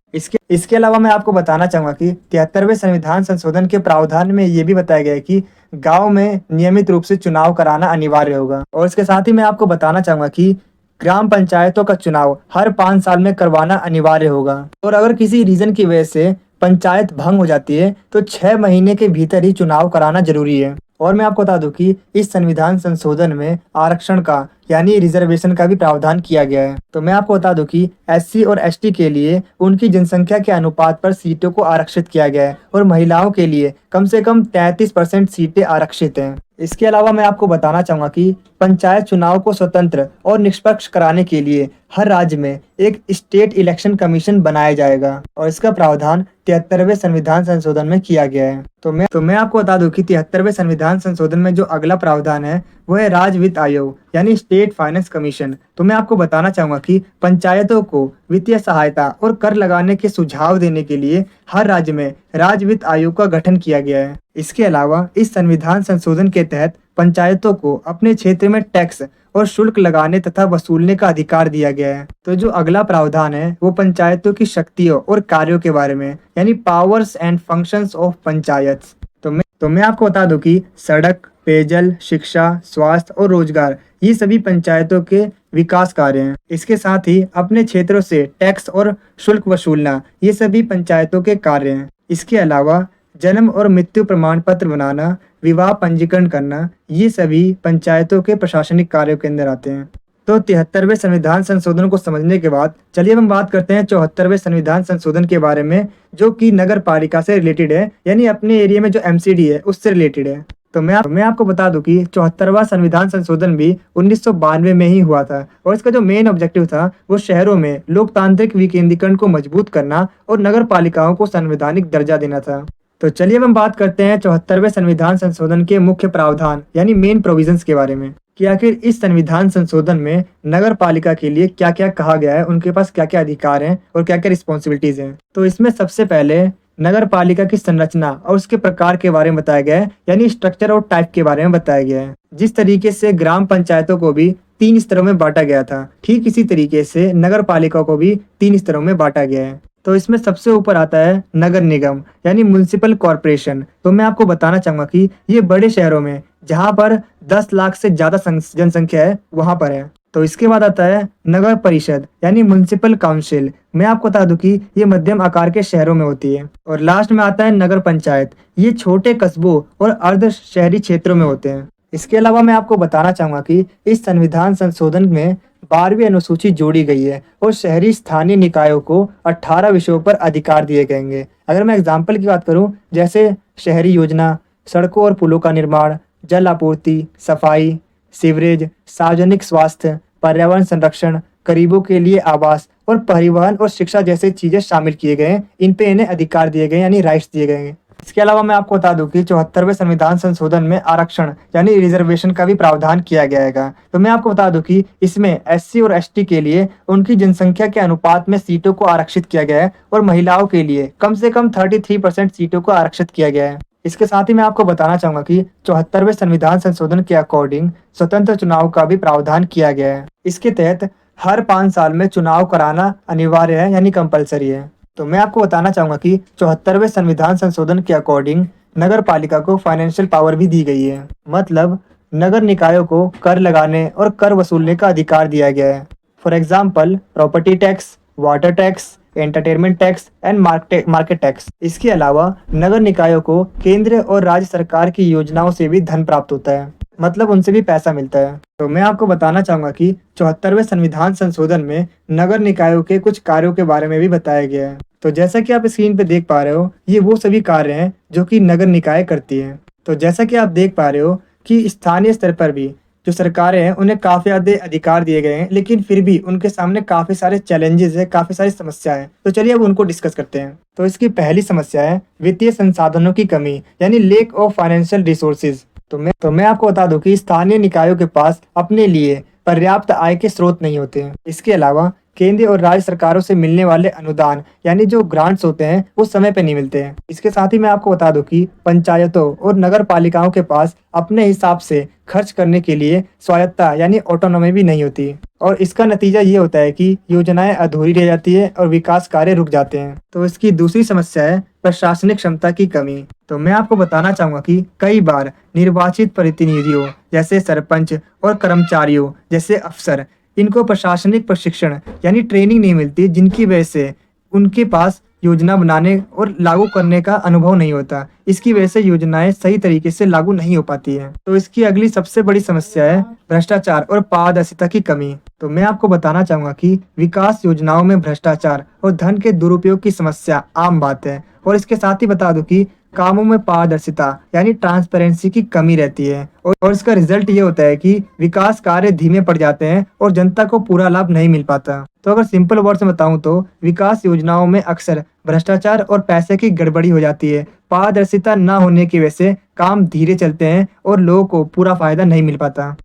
इसके अलावा मैं आपको बताना चाहूंगा कि 73वें संविधान संशोधन के प्रावधान में ये भी बताया गया है कि गांव में नियमित रूप से चुनाव कराना अनिवार्य होगा। और इसके साथ ही मैं आपको बताना चाहूंगा कि ग्राम पंचायतों का चुनाव हर 5 साल में करवाना अनिवार्य होगा और अगर किसी रीजन की वजह से पंचायत भंग हो जाती है तो 6 महीने के भीतर ही चुनाव कराना जरूरी है। और मैं आपको बता दूं कि इस संविधान संशोधन में आरक्षण का, यानी रिजर्वेशन का भी प्रावधान किया गया है। तो मैं आपको बता दूं कि SC और ST के लिए उनकी जनसंख्या के अनुपात पर सीटों को आरक्षित किया गया है और महिलाओं के लिए कम से कम 33% सीटें आरक्षित हैं। इसके अलावा मैं आपको बताना चाहूंगा कि पंचायत चुनाव को स्वतंत्र और निष्पक्ष कराने के लिए हर राज्य में एक स्टेट इलेक्शन कमीशन बनाया जाएगा और इसका प्रावधान 73वें संविधान संशोधन में किया गया है। तो मैं आपको बता दूं कि 73वें संविधान संशोधन में जो अगला प्रावधान है वो है राज्य वित्त आयोग, यानी स्टेट फाइनेंस कमीशन। तो मैं आपको बताना चाहूंगा कि पंचायतों को वित्तीय सहायता और कर लगाने के सुझाव देने के लिए हर राज्य में राज्य वित्त आयोग का गठन किया गया है। इसके अलावा इस संविधान संशोधन के तहत पंचायतों को अपने क्षेत्र में टैक्स और शुल्क लगाने तथा वसूलने का अधिकार दिया गया है। तो जो अगला प्रावधान है वो पंचायतों की शक्तियों और कार्यों के बारे में, यानी powers and functions of panchayat. तो मैं आपको बता दूं कि सड़क, पेयजल, शिक्षा, स्वास्थ्य और रोजगार ये सभी पंचायतों के विकास कार्य हैं। इसके साथ ही अपने क्षेत्रों से टैक्स और शुल्क वसूलना ये सभी पंचायतों के कार्य हैं। इसके अलावा जन्म और मृत्यु प्रमाण पत्र बनाना, विवाह पंजीकरण करना, ये सभी पंचायतों के प्रशासनिक कार्यों के अंदर आते हैं। तो 73वें संविधान संशोधन को समझने के बाद चलिए हम बात करते हैं 74वें संविधान संशोधन के बारे में, जो कि नगर पालिका से रिलेटेड है, यानी अपने एरिया में जो MCD है उससे रिलेटेड है। तो मैं आपको बता दूं कि 74वां संविधान संशोधन भी 1992 में ही हुआ था और इसका जो मेन ऑब्जेक्टिव था वो शहरों में लोकतांत्रिक विकेंद्रीकरण को मजबूत करना और नगर पालिकाओं को संवैधानिक दर्जा देना था। तो चलिए हम बात करते हैं 74वें संविधान संशोधन के मुख्य प्रावधान, यानी मेन प्रोविजंस के बारे में कि आखिर इस संविधान संशोधन में नगर पालिका के लिए क्या क्या कहा गया है, उनके पास क्या क्या अधिकार हैं और क्या क्या रिस्पॉन्सिबिलिटीज हैं। तो इसमें सबसे पहले नगर पालिका की संरचना और उसके प्रकार के बारे में बताया गया है, यानी स्ट्रक्चर और टाइप के बारे में बताया गया है। जिस तरीके से ग्राम पंचायतों को भी 3 स्तरों में बांटा गया था, ठीक इसी तरीके से नगर पालिका को भी 3 स्तरों में बांटा गया है। तो इसमें सबसे ऊपर आता है नगर निगम, यानी म्युनिसिपल कॉर्पोरेशन। तो मैं आपको बताना चाहूंगा कि ये बड़े शहरों में जहां पर 10 लाख से ज्यादा जनसंख्या है वहां पर है। तो इसके बाद आता है नगर परिषद, यानी म्युनिसिपल काउंसिल। मैं आपको बता दूं कि ये मध्यम आकार के शहरों में होती है। और लास्ट में आता है नगर पंचायत, ये छोटे कस्बों और अर्ध शहरी क्षेत्रों में होते हैं। इसके अलावा मैं आपको बताना चाहूंगा कि इस संविधान संशोधन में 12वीं अनुसूची जोड़ी गई है और शहरी स्थानीय निकायों को 18 विषयों पर अधिकार दिए गएंगे। अगर मैं एग्जाम्पल की बात करूं, जैसे शहरी योजना, सड़कों और पुलों का निर्माण, जल आपूर्ति, सफाई, सीवरेज, सार्वजनिक स्वास्थ्य, पर्यावरण संरक्षण, गरीबों के लिए आवास और परिवहन और शिक्षा जैसे चीजें शामिल किए गए हैं। इन पे इन्हें अधिकार दिए गए यानी राइट्स दिए गए हैं। इसके अलावा मैं आपको बता दूं कि 74वें संविधान संशोधन में आरक्षण यानी रिजर्वेशन का भी प्रावधान किया गया है। तो मैं आपको बता दूं कि इसमें एससी और एसटी के लिए उनकी जनसंख्या के अनुपात में सीटों को आरक्षित किया गया है और महिलाओं के लिए कम से कम 33% सीटों को आरक्षित किया गया है। इसके साथ ही मैं आपको बताना चाहूंगा कि 74वें संविधान संशोधन के अकॉर्डिंग स्वतंत्र चुनाव का भी प्रावधान किया गया है। इसके तहत हर 5 साल में चुनाव कराना अनिवार्य है यानी कंपलसरी है। तो मैं आपको बताना चाहूंगा कि 74वें संविधान संशोधन के अकॉर्डिंग नगर पालिका को फाइनेंशियल पावर भी दी गई है। मतलब नगर निकायों को कर लगाने और कर वसूलने का अधिकार दिया गया है। For example property tax, water tax, entertainment tax and market tax. इसके अलावा नगर निकायों को केंद्र और राज्य सरकार की योजनाओं से भी धन प्राप्त होता है, मतलब उनसे भी पैसा मिलता है। तो मैं आपको बताना चाहूंगा कि 74वें संविधान संशोधन में नगर निकायों के कुछ कार्यों के बारे में भी बताया गया है। तो जैसा कि आप स्क्रीन पे देख पा रहे हो, ये वो सभी कार्य हैं जो कि नगर निकाय करती है। तो जैसा कि आप देख पा रहे हो कि स्थानीय स्तर पर भी जो सरकारें हैं उन्हें काफी ज्यादा अधिकार दिए गए हैं, लेकिन फिर भी उनके सामने काफी सारे चैलेंजेस है, काफी सारी समस्या है। तो चलिए अब उनको डिस्कस करते हैं। तो इसकी पहली समस्या है वित्तीय संसाधनों की कमी यानी लेक ऑफ फाइनेंशियल रिसोर्सेज। तो मैं आपको बता दूं कि स्थानीय निकायों के पास अपने लिए पर्याप्त आय के स्रोत नहीं होते हैं। इसके अलावा केंद्र और राज्य सरकारों से मिलने वाले अनुदान यानी जो ग्रांट्स होते हैं वो समय पे नहीं मिलते हैं। इसके साथ ही मैं आपको बता दूं कि पंचायतों और नगर पालिकाओं के पास अपने हिसाब से खर्च करने के लिए स्वायत्ता यानी ऑटोनॉमी भी नहीं होती और इसका नतीजा ये होता है कि योजनाएं अधूरी रह जाती है और विकास कार्य रुक जाते हैं। तो इसकी दूसरी समस्या है प्रशासनिक क्षमता की कमी। तो मैं आपको बताना चाहूंगा कि कई बार निर्वाचित प्रतिनिधियों जैसे सरपंच और कर्मचारियों जैसे अफसर, इनको प्रशासनिक प्रशिक्षण यानी ट्रेनिंग नहीं मिलती, जिनकी वजह से उनके पास योजना बनाने और लागू करने का अनुभव नहीं होता। इसकी वजह से योजनाएं सही तरीके से लागू नहीं हो पाती है। तो इसकी अगली सबसे बड़ी समस्या है भ्रष्टाचार और पारदर्शिता की कमी। तो मैं आपको बताना चाहूंगा कि विकास योजनाओं में भ्रष्टाचार और धन के दुरुपयोग की समस्या आम बात है और इसके साथ ही बता दूं कि कामों में पारदर्शिता यानी ट्रांसपेरेंसी की कमी रहती है और इसका रिजल्ट ये होता है कि विकास कार्य धीमे पड़ जाते हैं और जनता को पूरा लाभ नहीं मिल पाता। तो अगर सिंपल वर्ड्स में बताऊं तो विकास योजनाओं में अक्सर भ्रष्टाचार और पैसे की गड़बड़ी हो जाती है। पारदर्शिता न होने की वजह से काम धीरे चलते हैं और लोगों को पूरा फायदा नहीं मिल पाता।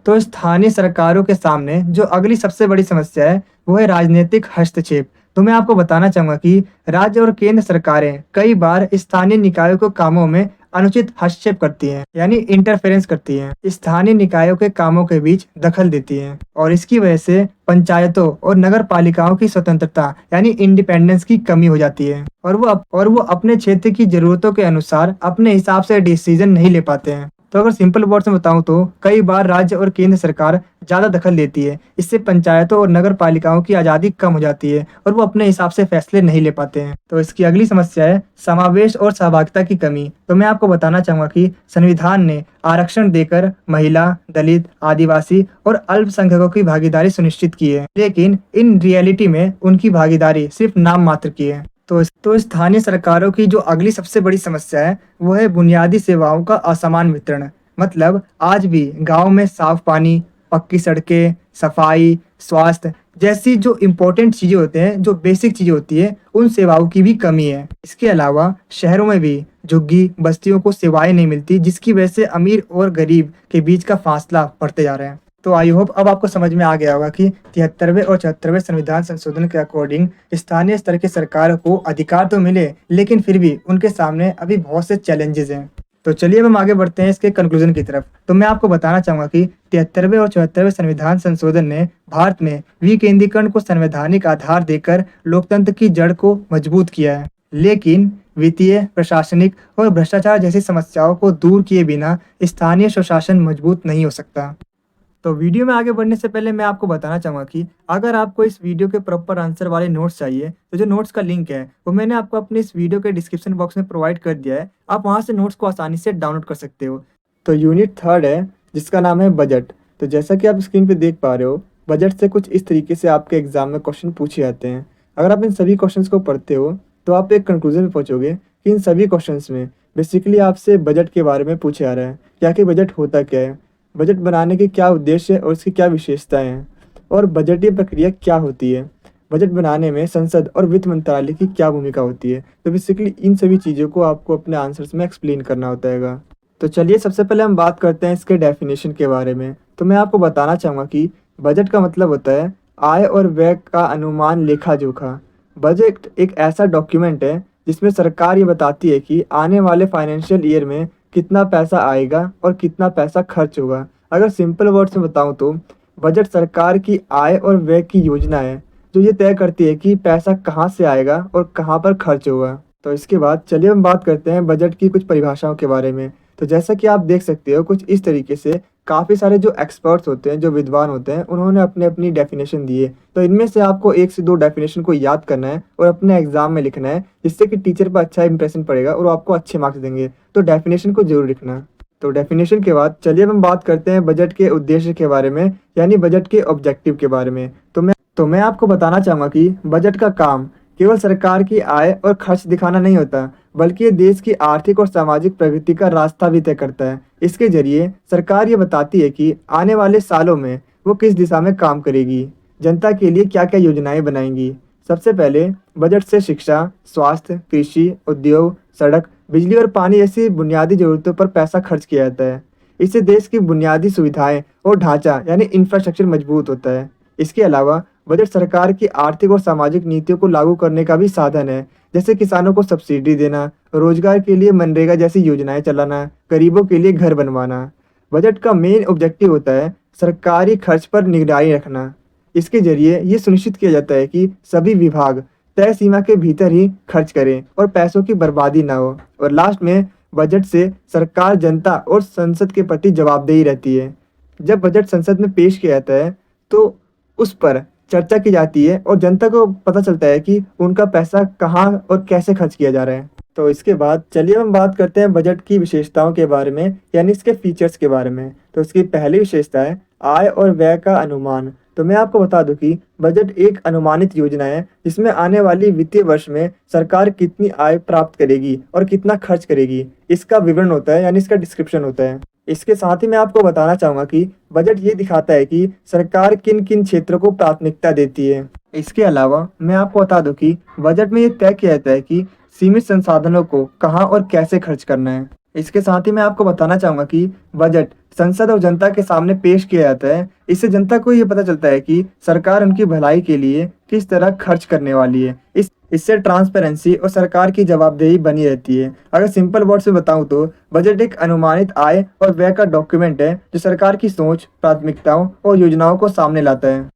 तो स्थानीय सरकारों के सामने जो अगली सबसे बड़ी समस्या है वो है राजनीतिक हस्तक्षेप। तो मैं आपको बताना चाहूंगा कि राज्य और केंद्र सरकारें कई बार स्थानीय निकायों के कामों में अनुचित हस्तक्षेप करती हैं यानी इंटरफेरेंस करती हैं, स्थानीय निकायों के कामों के बीच दखल देती हैं और इसकी वजह से पंचायतों और नगर पालिकाओं की स्वतंत्रता यानी इंडिपेंडेंस की कमी हो जाती है और वो अपने क्षेत्र की जरूरतों के अनुसार अपने हिसाब से डिसीजन नहीं ले पाते हैं। तो अगर सिंपल वर्ड्स में बताऊं तो कई बार राज्य और केंद्र सरकार ज्यादा दखल देती है। इससे पंचायतों और नगर पालिकाओं की आज़ादी कम हो जाती है और वो अपने हिसाब से फैसले नहीं ले पाते हैं। तो इसकी अगली समस्या है समावेश और सहभागिता की कमी। तो मैं आपको बताना चाहूंगा कि संविधान ने आरक्षण देकर महिला, दलित, आदिवासी और अल्पसंख्यकों की भागीदारी सुनिश्चित की है, लेकिन इन रियलिटी में उनकी भागीदारी सिर्फ नाम मात्र की है। तो स्थानीय सरकारों की जो अगली सबसे बड़ी समस्या है वो है बुनियादी सेवाओं का असमान वितरण। मतलब आज भी गांव में साफ पानी, पक्की सड़कें, सफाई, स्वास्थ्य जैसी जो इम्पोर्टेंट चीजें होते हैं, जो बेसिक चीजें होती है, उन सेवाओं की भी कमी है। इसके अलावा शहरों में भी झुग्गी बस्तियों को सेवाएं नहीं मिलती, जिसकी वजह से अमीर और गरीब के बीच का फासला बढ़ते जा रहा है। तो आई होप अब आपको समझ में आ गया होगा कि 73वें और 74वें संविधान संशोधन के अकॉर्डिंग स्थानीय स्तर की सरकार को अधिकार तो मिले, लेकिन फिर भी उनके सामने अभी बहुत से चैलेंजेस हैं। तो चलिए अब हम आगे बढ़ते हैं इसके कंक्लूजन की तरफ। तो मैं आपको बताना चाहूंगा कि 73वें और 74वें संविधान संशोधन ने भारत में विकेंद्रीकरण को संवैधानिक आधार देकर लोकतंत्र की जड़ को मजबूत किया है, लेकिन वित्तीय, प्रशासनिक और भ्रष्टाचार जैसी समस्याओं को दूर किए बिना स्थानीय स्वशासन मजबूत नहीं हो सकता। तो वीडियो में आगे बढ़ने से पहले मैं आपको बताना चाहूँगा कि अगर आपको इस वीडियो के प्रॉपर आंसर वाले नोट्स चाहिए तो जो नोट्स का लिंक है वो मैंने आपको अपने इस वीडियो के डिस्क्रिप्शन बॉक्स में प्रोवाइड कर दिया है। आप वहाँ से नोट्स को आसानी से डाउनलोड कर सकते हो। तो यूनिट 3 है जिसका नाम है बजट। तो जैसा कि आप स्क्रीन पर देख पा रहे हो, बजट से कुछ इस तरीके से आपके एग्जाम में क्वेश्चन पूछे जाते हैं। अगर आप इन सभी क्वेश्चन को पढ़ते हो तो आप एक कंक्लूजन में पहुँचोगे कि इन सभी क्वेश्चन में बेसिकली आपसे बजट के बारे में पूछा जा रहा है कि आखिर बजट होता क्या है, बजट बनाने के क्या उद्देश्य है और उसकी क्या विशेषताएं हैं, और बजटीय प्रक्रिया क्या होती है, बजट बनाने में संसद और वित्त मंत्रालय की क्या भूमिका होती है। तो बेसिकली इन सभी चीज़ों को आपको अपने आंसर्स में एक्सप्लेन करना होता है। तो चलिए सबसे पहले हम बात करते हैं इसके डेफिनेशन के बारे में। तो मैं आपको बताना चाहूँगा कि बजट का मतलब होता है आय और व्यय का अनुमान, लेखा जोखा। बजट एक ऐसा डॉक्यूमेंट है जिसमें सरकार ये बताती है कि आने वाले फाइनेंशियल ईयर में कितना पैसा आएगा और कितना पैसा खर्च होगा। अगर सिंपल वर्ड्स में बताऊं तो बजट सरकार की आय और व्यय की योजना है जो ये तय करती है कि पैसा कहाँ से आएगा और कहाँ पर खर्च होगा। तो इसके बाद चलिए हम बात करते हैं बजट की कुछ परिभाषाओं के बारे में। तो जैसा कि आप देख सकते हो कुछ इस तरीके से काफ़ी सारे जो एक्सपर्ट्स होते हैं, जो विद्वान होते हैं, उन्होंने अपने अपनी डेफिनेशन दी है। तो इनमें से आपको 1 से 2 डेफिनेशन को याद करना है और अपने एग्जाम में लिखना है, जिससे कि टीचर पर अच्छा इंप्रेशन पड़ेगा और वो आपको अच्छे मार्क्स देंगे। तो डेफिनेशन को जरूर लिखना। तो डेफिनेशन के बाद चलिए हम बात करते हैं बजट के उद्देश्य के बारे में, यानी बजट के ऑब्जेक्टिव के बारे में। तो मैं आपको बताना चाहूँगा कि बजट का काम केवल सरकार की आय और खर्च दिखाना नहीं होता, बल्कि ये देश की आर्थिक और सामाजिक प्रगति का रास्ता भी तय करता है। इसके जरिए सरकार ये बताती है कि आने वाले सालों में वो किस दिशा में काम करेगी, जनता के लिए क्या क्या योजनाएं बनाएंगी। सबसे पहले बजट से शिक्षा, स्वास्थ्य, कृषि, उद्योग, सड़क, बिजली और पानी जैसी बुनियादी जरूरतों पर पैसा खर्च किया जाता है। इससे देश की बुनियादी सुविधाएं और ढांचा यानी इंफ्रास्ट्रक्चर मजबूत होता है। इसके अलावा बजट सरकार की आर्थिक और सामाजिक नीतियों को लागू करने का भी साधन है, जैसे किसानों को सब्सिडी देना, रोजगार के लिए मनरेगा जैसी योजनाएं चलाना, गरीबों के लिए घर बनवाना। बजट का मेन ऑब्जेक्टिव होता है सरकारी खर्च पर निगरानी रखना। इसके जरिए ये सुनिश्चित किया जाता है कि सभी विभाग तय सीमा के भीतर ही खर्च करें और पैसों की बर्बादी ना हो। और लास्ट में बजट से सरकार, जनता और संसद के प्रति जवाबदेही रहती है। जब बजट संसद में पेश किया जाता है तो उस पर चर्चा की जाती है और जनता को पता चलता है कि उनका पैसा कहाँ और कैसे खर्च किया जा रहा है। तो इसके बाद चलिए हम बात करते हैं बजट की विशेषताओं के बारे में, यानी इसके फीचर्स के बारे में। तो इसकी पहली विशेषता है आय और व्यय का अनुमान। तो मैं आपको बता दूं कि बजट एक अनुमानित योजना है जिसमें आने वाली वित्तीय वर्ष में सरकार कितनी आय प्राप्त करेगी और कितना खर्च करेगी, इसका विवरण होता है, यानी इसका डिस्क्रिप्शन होता है। इसके साथ ही मैं आपको बताना चाहूँगा कि बजट ये दिखाता है कि सरकार किन किन क्षेत्रों को प्राथमिकता देती है। इसके अलावा मैं आपको बता दूं कि बजट में ये तय किया जाता है कि सीमित संसाधनों को कहाँ और कैसे खर्च करना है। इसके साथ ही मैं आपको बताना चाहूँगा कि बजट संसद और जनता के सामने पेश किया जाता है। इससे जनता को ये पता चलता है कि सरकार उनकी भलाई के लिए किस तरह खर्च करने वाली है। इससे ट्रांसपेरेंसी और सरकार की जवाबदेही बनी रहती है। अगर सिंपल वर्ड में बताऊं तो बजट एक अनुमानित आय और व्यय का डॉक्यूमेंट है जो सरकार की सोच, प्राथमिकताओं और योजनाओं को सामने लाता है।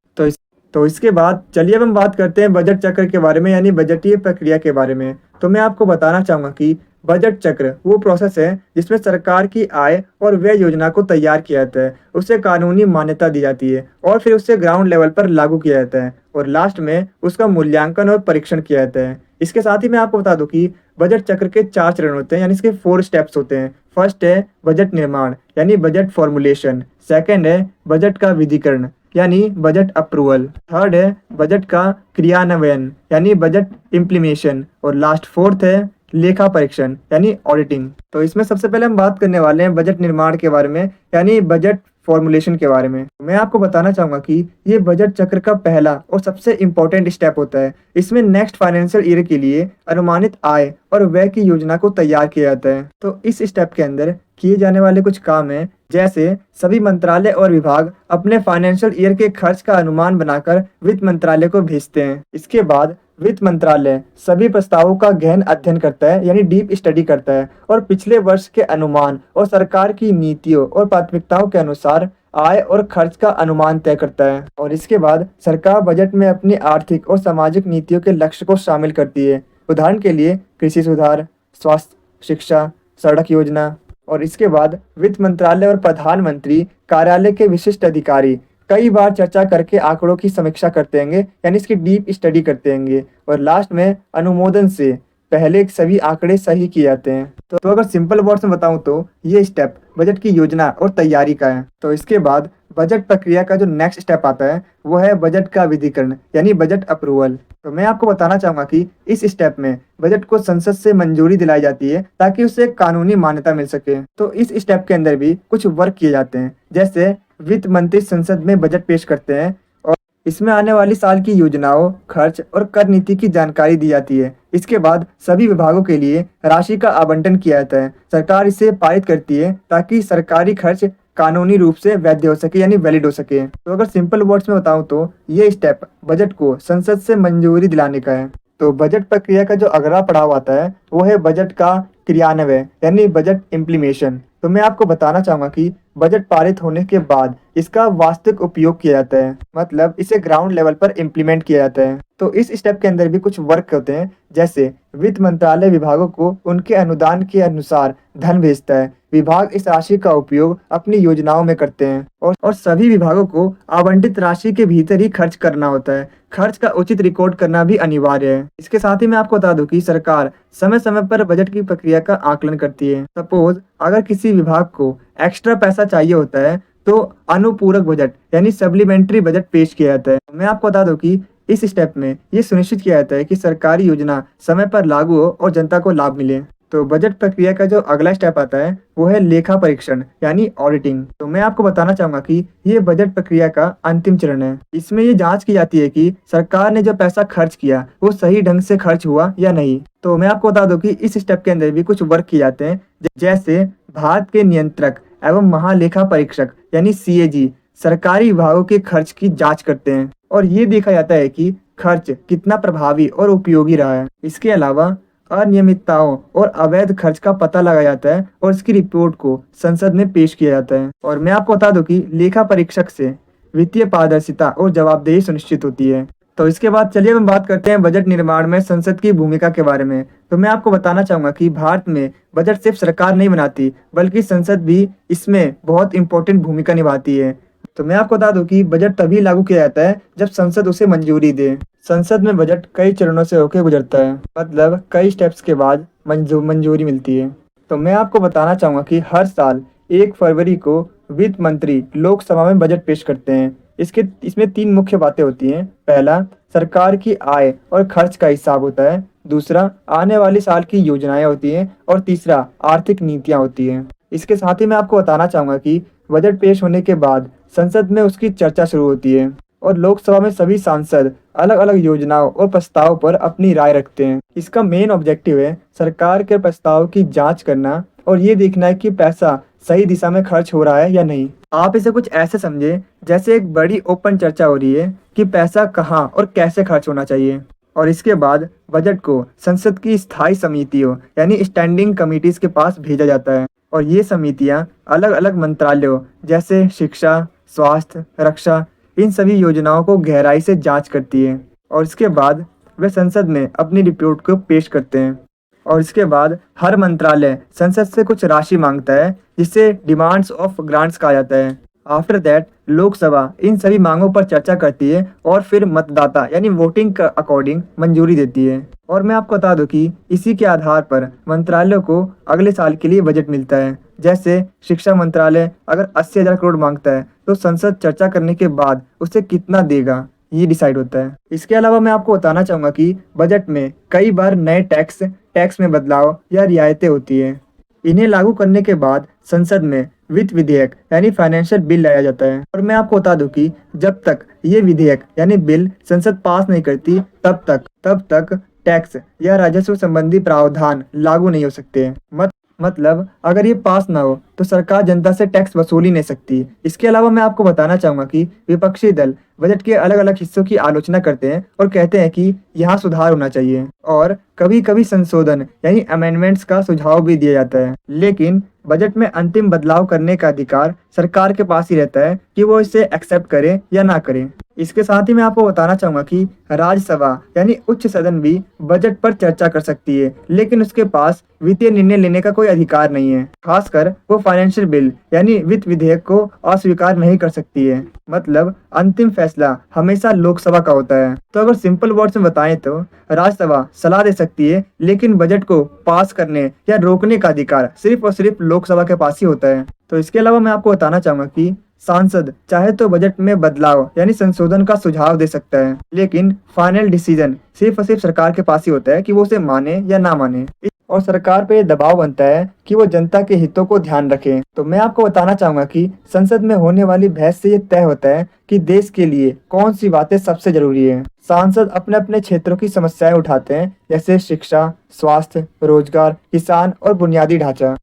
तो इसके बाद चलिए अब हम बात करते हैं बजट चक्र के बारे में, यानी बजटीय प्रक्रिया के बारे में। तो मैं आपको बताना चाहूँगा कि बजट चक्र वो प्रोसेस है जिसमें सरकार की आय और व्यय योजना को तैयार किया जाता है, उसे कानूनी मान्यता दी जाती है और फिर उसे ग्राउंड लेवल पर लागू किया जाता है और लास्ट में उसका मूल्यांकन और परीक्षण किया जाता है। इसके साथ ही मैं आपको बता दूं कि बजट चक्र के 4 चरण होते हैं, यानी इसके 4 स्टेप्स होते हैं। फर्स्ट है बजट निर्माण, यानी बजट फॉर्मुलेशन। सेकेंड है बजट का विधिकरण, यानी बजट अप्रूवल। थर्ड है बजट का क्रियान्वयन, यानी बजट इम्प्लीमेशन। और लास्ट फोर्थ है लेखा परीक्षण, यानी ऑडिटिंग। तो इसमें सबसे पहले हम बात करने वाले हैं बजट निर्माण के बारे में, यानी बजट फॉर्मुलेशन के बारे में। मैं आपको बताना चाहूंगा कि ये बजट चक्र का पहला और सबसे इम्पोर्टेंट स्टेप होता है। इसमें नेक्स्ट फाइनेंशियल ईयर के लिए अनुमानित आय और व्यय की योजना को तैयार किया जाता है। तो इस स्टेप के अंदर किए जाने वाले कुछ काम हैं, जैसे सभी मंत्रालय और विभाग अपने फाइनेंशियल ईयर के खर्च का अनुमान बनाकर वित्त मंत्रालय को भेजते हैं। इसके बाद वित्त मंत्रालय सभी प्रस्तावों का गहन अध्ययन करता है, यानी डीप स्टडी करता है और पिछले वर्ष के अनुमान और सरकार की नीतियों और प्राथमिकताओं के अनुसार आय और खर्च का अनुमान तय करता है। और इसके बाद सरकार बजट में अपनी आर्थिक और सामाजिक नीतियों के लक्ष्य को शामिल करती है। उदाहरण के लिए कृषि सुधार, स्वास्थ्य, शिक्षा, सड़क योजना। और इसके बाद वित्त मंत्रालय और प्रधानमंत्री कार्यालय के विशिष्ट अधिकारी कई बार चर्चा करके आंकड़ों की समीक्षा करते होंगे, यानी इसकी डीप स्टडी करते होंगे और लास्ट में अनुमोदन से पहले सभी आंकड़े सही किए जाते हैं। तो अगर सिंपल वर्ड्स में बताऊं तो ये स्टेप बजट की योजना और तैयारी का है। तो इसके बाद बजट प्रक्रिया का जो नेक्स्ट स्टेप आता है वो है बजट का विधिकरण यानी बजट अप्रूवल। तो मैं आपको बताना चाहूंगा कि इस स्टेप में बजट को संसद से मंजूरी दिलाई जाती है ताकि उसे कानूनी मान्यता मिल सके। तो इस स्टेप के अंदर भी कुछ वर्क किए जाते हैं, जैसे वित्त मंत्री संसद में बजट पेश करते हैं और इसमें आने वाली साल की योजनाओं, खर्च और कर नीति की जानकारी दी जाती है। इसके बाद सभी विभागों के लिए राशि का आवंटन किया जाता है। सरकार इसे पारित करती है ताकि सरकारी खर्च कानूनी रूप से वैध हो सके यानी वैलिड हो सके। तो अगर सिंपल वर्ड्स में बताऊं तो ये स्टेप बजट को संसद से मंजूरी दिलाने का है। तो बजट प्रक्रिया का जो अगला पड़ाव आता है वो है बजट का क्रियान्वयन यानी बजट इम्प्लीमेशन। तो मैं आपको बताना चाहूंगा कि बजट पारित होने के बाद इसका वास्तविक उपयोग किया जाता है, मतलब इसे ग्राउंड लेवल पर इम्प्लीमेंट किया जाता है। तो इस स्टेप के अंदर भी कुछ वर्क होते हैं, जैसे वित्त मंत्रालय विभागों को उनके अनुदान के अनुसार धन भेजता है। विभाग इस राशि का उपयोग अपनी योजनाओं में करते हैं और सभी विभागों को आवंटित राशि के भीतर ही खर्च करना होता है। खर्च का उचित रिकॉर्ड करना भी अनिवार्य है। इसके साथ ही मैं आपको बता दूं कि सरकार समय समय पर बजट की प्रक्रिया का आकलन करती है। सपोज अगर किसी विभाग को एक्स्ट्रा पैसा चाहिए होता है तो अनुपूरक बजट यानी सप्लीमेंट्री बजट पेश किया जाता है। मैं आपको बता दूं कि इस स्टेप में ये सुनिश्चित किया जाता है कि सरकारी योजना समय पर लागू हो और जनता को लाभ मिले। तो बजट प्रक्रिया का जो अगला स्टेप आता है वो है लेखा परीक्षण यानी ऑडिटिंग। तो मैं आपको बताना चाहूंगा कि ये बजट प्रक्रिया का अंतिम चरण है। इसमें ये जांच की जाती है कि सरकार ने जो पैसा खर्च किया वो सही ढंग से खर्च हुआ या नहीं। तो मैं आपको बता दूं कि इस स्टेप के अंदर भी कुछ वर्क किए जाते हैं, जैसे भारत के नियंत्रक एवं महालेखा परीक्षक यानी CAG सरकारी विभागों के खर्च की जांच करते हैं और ये देखा जाता है कि खर्च कितना प्रभावी और उपयोगी रहा है। इसके अलावा अनियमितताओं और अवैध खर्च का पता लगाया जाता है और इसकी रिपोर्ट को संसद में पेश किया जाता है। और मैं आपको बता दूं कि लेखा परीक्षक से वित्तीय पारदर्शिता और जवाबदेही सुनिश्चित होती है। तो इसके बाद चलिए हम बात करते हैं बजट निर्माण में संसद की भूमिका के बारे में। तो मैं आपको बताना चाहूंगा कि भारत में बजट सिर्फ सरकार नहीं बनाती बल्कि संसद भी इसमें बहुत इंपॉर्टेंट भूमिका निभाती है। तो मैं आपको बता दूं कि बजट तभी लागू किया जाता है जब संसद उसे मंजूरी दे। संसद में बजट कई चरणों से होकर गुजरता है, मतलब कई स्टेप्स के बाद मंजूरी मिलती है। तो मैं आपको बताना चाहूंगा कि हर साल 1 फरवरी को वित्त मंत्री लोकसभा में बजट पेश करते हैं। इसमें 3 मुख्य बातें होती हैं। पहला, सरकार की आय और खर्च का हिसाब होता है। दूसरा, आने वाली साल की योजनाएं होती हैं और तीसरा, आर्थिक नीतियां होती हैं। इसके साथ ही मैं आपको बताना चाहूंगा कि बजट पेश होने के बाद संसद में उसकी चर्चा शुरू होती है और लोकसभा में सभी सांसद अलग अलग योजनाओं और प्रस्तावों पर अपनी राय रखते हैं। इसका मेन ऑब्जेक्टिव है सरकार के प्रस्ताव की जांच करना और ये देखना है कि पैसा सही दिशा में खर्च हो रहा है या नहीं। आप इसे कुछ ऐसे समझे जैसे एक बड़ी ओपन चर्चा हो रही है कि पैसा कहाँ और कैसे खर्च होना चाहिए। और इसके बाद बजट को संसद की स्थायी समितियों यानी स्टैंडिंग कमिटीज के पास भेजा जाता है और ये समितियां अलग अलग मंत्रालयों जैसे शिक्षा, स्वास्थ्य, रक्षा इन सभी योजनाओं को गहराई से जांच करती है और इसके बाद वे संसद में अपनी रिपोर्ट को पेश करते हैं। और इसके बाद हर मंत्रालय संसद से कुछ राशि मांगता है जिसे डिमांड्स ऑफ ग्रांट्स कहा जाता है। आफ्टर दैट लोकसभा इन सभी मांगों पर चर्चा करती है और फिर मतदाता यानी वोटिंग के अकॉर्डिंग मंजूरी देती है। और मैं आपको बता दूं कि इसी के आधार पर मंत्रालयों को अगले साल के लिए बजट मिलता है। जैसे शिक्षा मंत्रालय अगर 80,000 करोड़ मांगता है तो संसद चर्चा करने के बाद उसे कितना देगा ये डिसाइड होता है। इसके अलावा मैं आपको बताना चाहूँगा कि बजट में कई बार नए टैक्स में बदलाव या रियायतें होती हैं। इन्हें लागू करने के बाद संसद में वित्त विधेयक यानी फाइनेंशियल बिल लाया जाता है। और मैं आपको बता दूं कि जब तक ये विधेयक यानी बिल संसद पास नहीं करती तब तक टैक्स या राजस्व संबंधी प्रावधान लागू नहीं हो सकते हैं। मतलब अगर ये पास ना हो तो सरकार जनता से टैक्स वसूल ही नहीं सकती। इसके अलावा मैं आपको बताना चाहूंगा कि विपक्षी दल बजट के अलग अलग हिस्सों की आलोचना करते हैं और कहते हैं कि यहाँ सुधार होना चाहिए और कभी कभी संशोधन यानी अमेंडमेंट्स का सुझाव भी दिया जाता है। लेकिन बजट में अंतिम बदलाव करने का अधिकार सरकार के पास ही रहता है कि वो इसे एक्सेप्ट करे या ना करे। इसके साथ ही मैं आपको बताना चाहूंगा कि राज्यसभा यानी उच्च सदन भी बजट पर चर्चा कर सकती है, लेकिन उसके पास वित्तीय निर्णय लेने का कोई अधिकार नहीं है। खासकर वो फाइनेंशियल बिल यानी वित्त विधेयक को अस्वीकार नहीं कर सकती है। मतलब अंतिम फैसला हमेशा लोकसभा का होता है। तो अगर सिंपल वर्ड्स में बताएं तो राज्यसभा सलाह दे सकती है, लेकिन बजट को पास करने या रोकने का अधिकार सिर्फ और सिर्फ लोकसभा के पास ही होता है। तो इसके अलावा मैं आपको बताना चाहूंगा कि सांसद चाहे तो बजट में बदलाव यानी संशोधन का सुझाव दे सकता है, लेकिन फाइनल डिसीजन सिर्फ और सिर्फ सरकार के पास ही होता है कि वो उसे माने या ना माने। और सरकार पे ये दबाव बनता है कि वो जनता के हितों को ध्यान रखे। तो मैं आपको बताना चाहूंगा कि संसद में होने वाली बहस से ये तय होता है कि देश के लिए कौन सी बातें सबसे जरूरी है। सांसद अपने अपने क्षेत्रों की समस्याएं उठाते हैं, जैसे शिक्षा, स्वास्थ्य, रोजगार, किसान और बुनियादी ढांचा।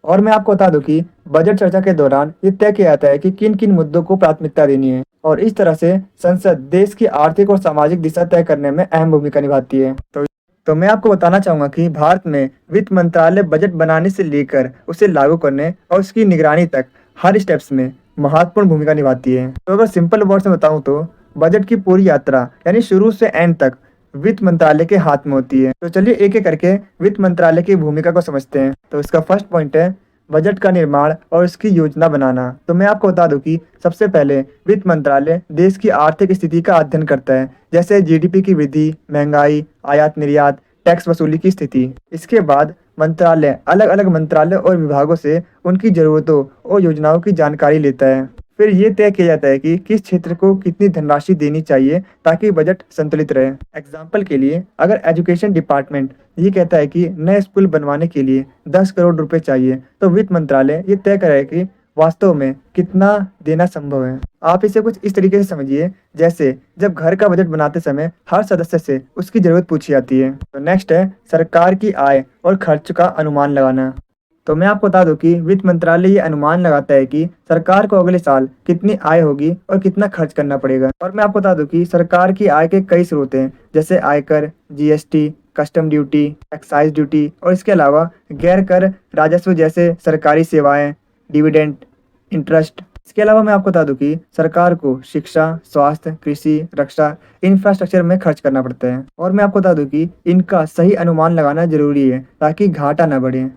और मैं आपको बता दूं कि बजट चर्चा के दौरान ये तय किया जाता है कि किन किन मुद्दों को प्राथमिकता देनी है, और इस तरह से संसद देश की आर्थिक और सामाजिक दिशा तय करने में अहम भूमिका निभाती है। तो मैं आपको बताना चाहूंगा कि भारत में वित्त मंत्रालय बजट बनाने से लेकर उसे लागू करने और उसकी निगरानी तक हर स्टेप्स में महत्वपूर्ण भूमिका निभाती है। तो अगर सिंपल वर्ड्स में बताऊं तो बजट की पूरी यात्रा यानी शुरू से एंड तक वित्त मंत्रालय के हाथ में होती है। तो चलिए एक एक करके वित्त मंत्रालय की भूमिका को समझते हैं। तो इसका फर्स्ट पॉइंट है बजट का निर्माण और इसकी योजना बनाना। तो मैं आपको बता दूं कि सबसे पहले वित्त मंत्रालय देश की आर्थिक स्थिति का अध्ययन करता है, जैसे जीडीपी की वृद्धि, महंगाई, आयात निर्यात, टैक्स वसूली की स्थिति। इसके बाद मंत्रालय अलग अलग मंत्रालय और विभागों से उनकी जरूरतों और योजनाओं की जानकारी लेता है। फिर ये तय किया जाता है कि किस क्षेत्र को कितनी धनराशि देनी चाहिए ताकि बजट संतुलित रहे। एग्जाम्पल के लिए अगर एजुकेशन डिपार्टमेंट ये कहता है कि नए स्कूल बनवाने के लिए 10 करोड़ रुपए चाहिए, तो वित्त मंत्रालय ये तय करे कि वास्तव में कितना देना संभव है। आप इसे कुछ इस तरीके से समझिए, जैसे जब घर का बजट बनाते समय हर सदस्य से उसकी जरूरत पूछी जाती है। तो नेक्स्ट है सरकार की आय और खर्च का अनुमान लगाना। तो मैं आपको बता दूं कि वित्त मंत्रालय ये अनुमान लगाता है कि सरकार को अगले साल कितनी आय होगी और कितना खर्च करना पड़ेगा। और मैं आपको बता दूं कि सरकार की आय के कई स्रोत हैं, जैसे आयकर, GST, custom duty, excise duty, और इसके अलावा गैर कर राजस्व जैसे सरकारी सेवाएं, डिविडेंड, इंटरेस्ट। इसके अलावा मैं आपको बता दूं कि सरकार को शिक्षा, स्वास्थ्य, कृषि, रक्षा, इंफ्रास्ट्रक्चर में खर्च करना पड़ता है। और मैं आपको बता दूं कि इनका सही अनुमान लगाना जरूरी है ताकि घाटा न बढ़े।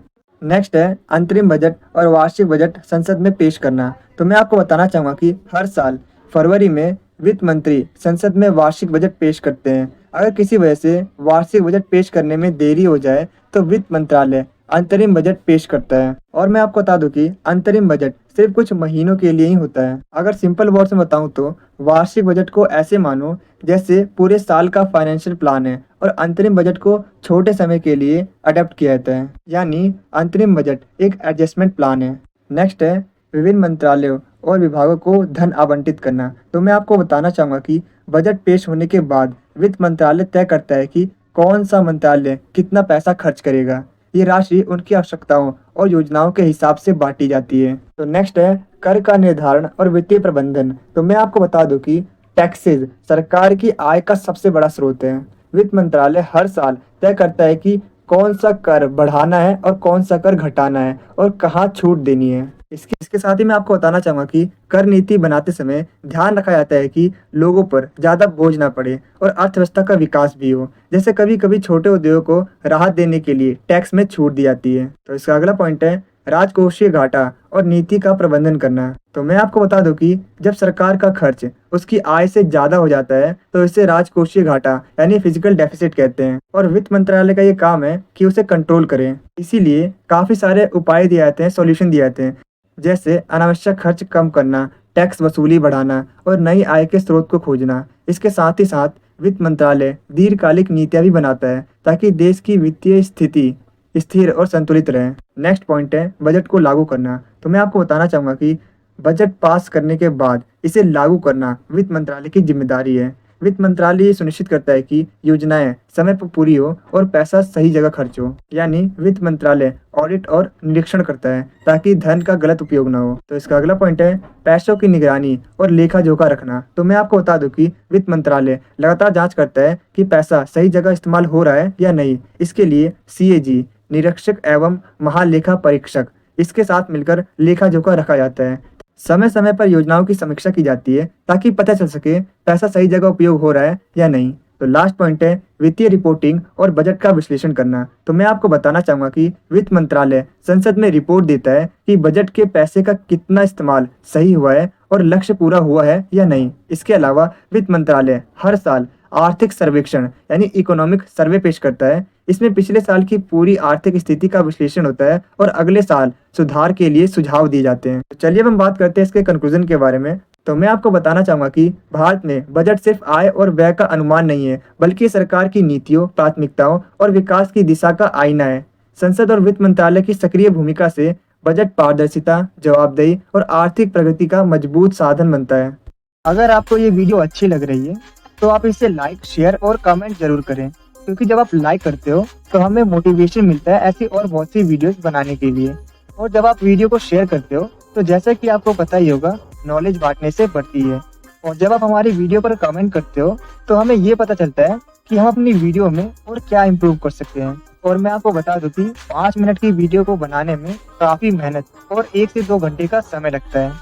नेक्स्ट है अंतरिम बजट और वार्षिक बजट संसद में पेश करना। तो मैं आपको बताना चाहूँगा कि हर साल फरवरी में वित्त मंत्री संसद में वार्षिक बजट पेश करते हैं। अगर किसी वजह से वार्षिक बजट पेश करने में देरी हो जाए तो वित्त मंत्रालय अंतरिम बजट पेश करता है। और मैं आपको बता दूं कि अंतरिम बजट सिर्फ कुछ महीनों के लिए ही होता है। अगर सिंपल वर्ड्स में बताऊं तो वार्षिक बजट को ऐसे मानो जैसे पूरे साल का फाइनेंशियल प्लान है, और अंतरिम बजट को छोटे समय के लिए अडेप्ट किया जाता है, यानी अंतरिम बजट एक एडजस्टमेंट प्लान है। नेक्स्ट है विभिन्न मंत्रालयों और विभागों को धन आवंटित करना। तो मैं आपको बताना चाहूँगा कि बजट पेश होने के बाद वित्त मंत्रालय तय करता है कि कौन सा मंत्रालय कितना पैसा खर्च करेगा। ये राशि उनकी आवश्यकताओं और योजनाओं के हिसाब से बांटी जाती है। तो नेक्स्ट है कर का निर्धारण और वित्तीय प्रबंधन। तो मैं आपको बता दूं कि टैक्सेस सरकार की आय का सबसे बड़ा स्रोत है। वित्त मंत्रालय हर साल तय करता है कि कौन सा कर बढ़ाना है और कौन सा कर घटाना है और कहाँ छूट देनी है। इसके साथ ही मैं आपको बताना चाहूँगा कि कर नीति बनाते समय ध्यान रखा जाता है कि लोगों पर ज़्यादा बोझ ना पड़े और अर्थव्यवस्था का विकास भी हो। जैसे कभी कभी छोटे उद्योगों को राहत देने के लिए टैक्स में छूट दी जाती है। तो इसका अगला पॉइंट है राजकोषीय घाटा और नीति का प्रबंधन करना। तो मैं आपको बता दूं कि जब सरकार का खर्च उसकी आय से ज़्यादा हो जाता है तो इसे राजकोषीय घाटा यानी फिजिकल डेफिसिट कहते हैं, और वित्त मंत्रालय का ये काम है कि उसे कंट्रोल करें। इसीलिए काफ़ी सारे उपाय दिए जाते हैं, सॉल्यूशन दिए जाते हैं, जैसे अनावश्यक खर्च कम करना, टैक्स वसूली बढ़ाना और नई आय के स्रोत को खोजना। इसके साथ ही साथ वित्त मंत्रालय दीर्घकालिक नीतियां भी बनाता है ताकि देश की वित्तीय स्थिति स्थिर और संतुलित रहे। नेक्स्ट पॉइंट है बजट को लागू करना। तो मैं आपको बताना चाहूँगा कि बजट पास करने के बाद इसे लागू करना वित्त मंत्रालय की जिम्मेदारी है। वित्त मंत्रालय ये सुनिश्चित करता है कि योजनाएं समय पर पूरी हो और पैसा सही जगह खर्च हो, यानी वित्त मंत्रालय ऑडिट और निरीक्षण करता है ताकि धन का गलत उपयोग न हो। तो इसका अगला पॉइंट है पैसों की निगरानी और लेखा जोखा रखना। तो मैं आपको बता दूं कि वित्त मंत्रालय लगातार जांच करता है कि पैसा सही जगह इस्तेमाल हो रहा है या नहीं। इसके लिए सीएजी, निरीक्षक एवं महालेखा परीक्षक, इसके साथ मिलकर लेखा जोखा रखा जाता है। समय समय पर योजनाओं की समीक्षा की जाती है ताकि पता चल सके पैसा सही जगह उपयोग हो रहा है या नहीं। तो लास्ट पॉइंट है वित्तीय रिपोर्टिंग और बजट का विश्लेषण करना। तो मैं आपको बताना चाहूँगा कि वित्त मंत्रालय संसद में रिपोर्ट देता है कि बजट के पैसे का कितना इस्तेमाल सही हुआ है और लक्ष्य पूरा हुआ है या नहीं। इसके अलावा वित्त मंत्रालय हर साल आर्थिक सर्वेक्षण यानी इकोनॉमिक सर्वे पेश करता है। इसमें पिछले साल की पूरी आर्थिक स्थिति का विश्लेषण होता है और अगले साल सुधार के लिए सुझाव दिए जाते हैं। तो चलिए अब हम बात करते हैं इसके कंक्लूजन के बारे में। तो मैं आपको बताना चाहूंगा कि भारत में बजट सिर्फ आय और व्यय का अनुमान नहीं है, बल्कि सरकार की नीतियों, प्राथमिकताओं और विकास की दिशा का आईना है। संसद और वित्त मंत्रालय की सक्रिय भूमिका से बजट पारदर्शिता, जवाबदेही और आर्थिक प्रगति का मजबूत साधन बनता है। अगर आपको ये वीडियो अच्छी लग रही है तो आप इसे लाइक, शेयर और कमेंट जरूर करें, क्योंकि जब आप लाइक करते हो तो हमें मोटिवेशन मिलता है ऐसी और बहुत सी वीडियोस बनाने के लिए। और जब आप वीडियो को शेयर करते हो तो जैसा कि आपको पता ही होगा, नॉलेज बांटने से बढ़ती है। और जब आप हमारी वीडियो पर कमेंट करते हो तो हमें ये पता चलता है कि हम अपनी वीडियो में और क्या इम्प्रूव कर सकते हैं। और मैं आपको बता दूं कि 5 मिनट की वीडियो को बनाने में काफ़ी मेहनत और 1 से 2 घंटे का समय लगता है।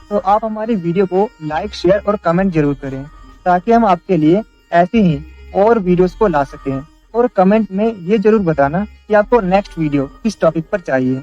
तो आप हमारी वीडियो को लाइक, शेयर और कमेंट जरूर करें, ताकि हम आपके लिए ऐसी ही और वीडियोस को ला सकें। और कमेंट में ये जरूर बताना कि आपको नेक्स्ट वीडियो किस टॉपिक पर चाहिए।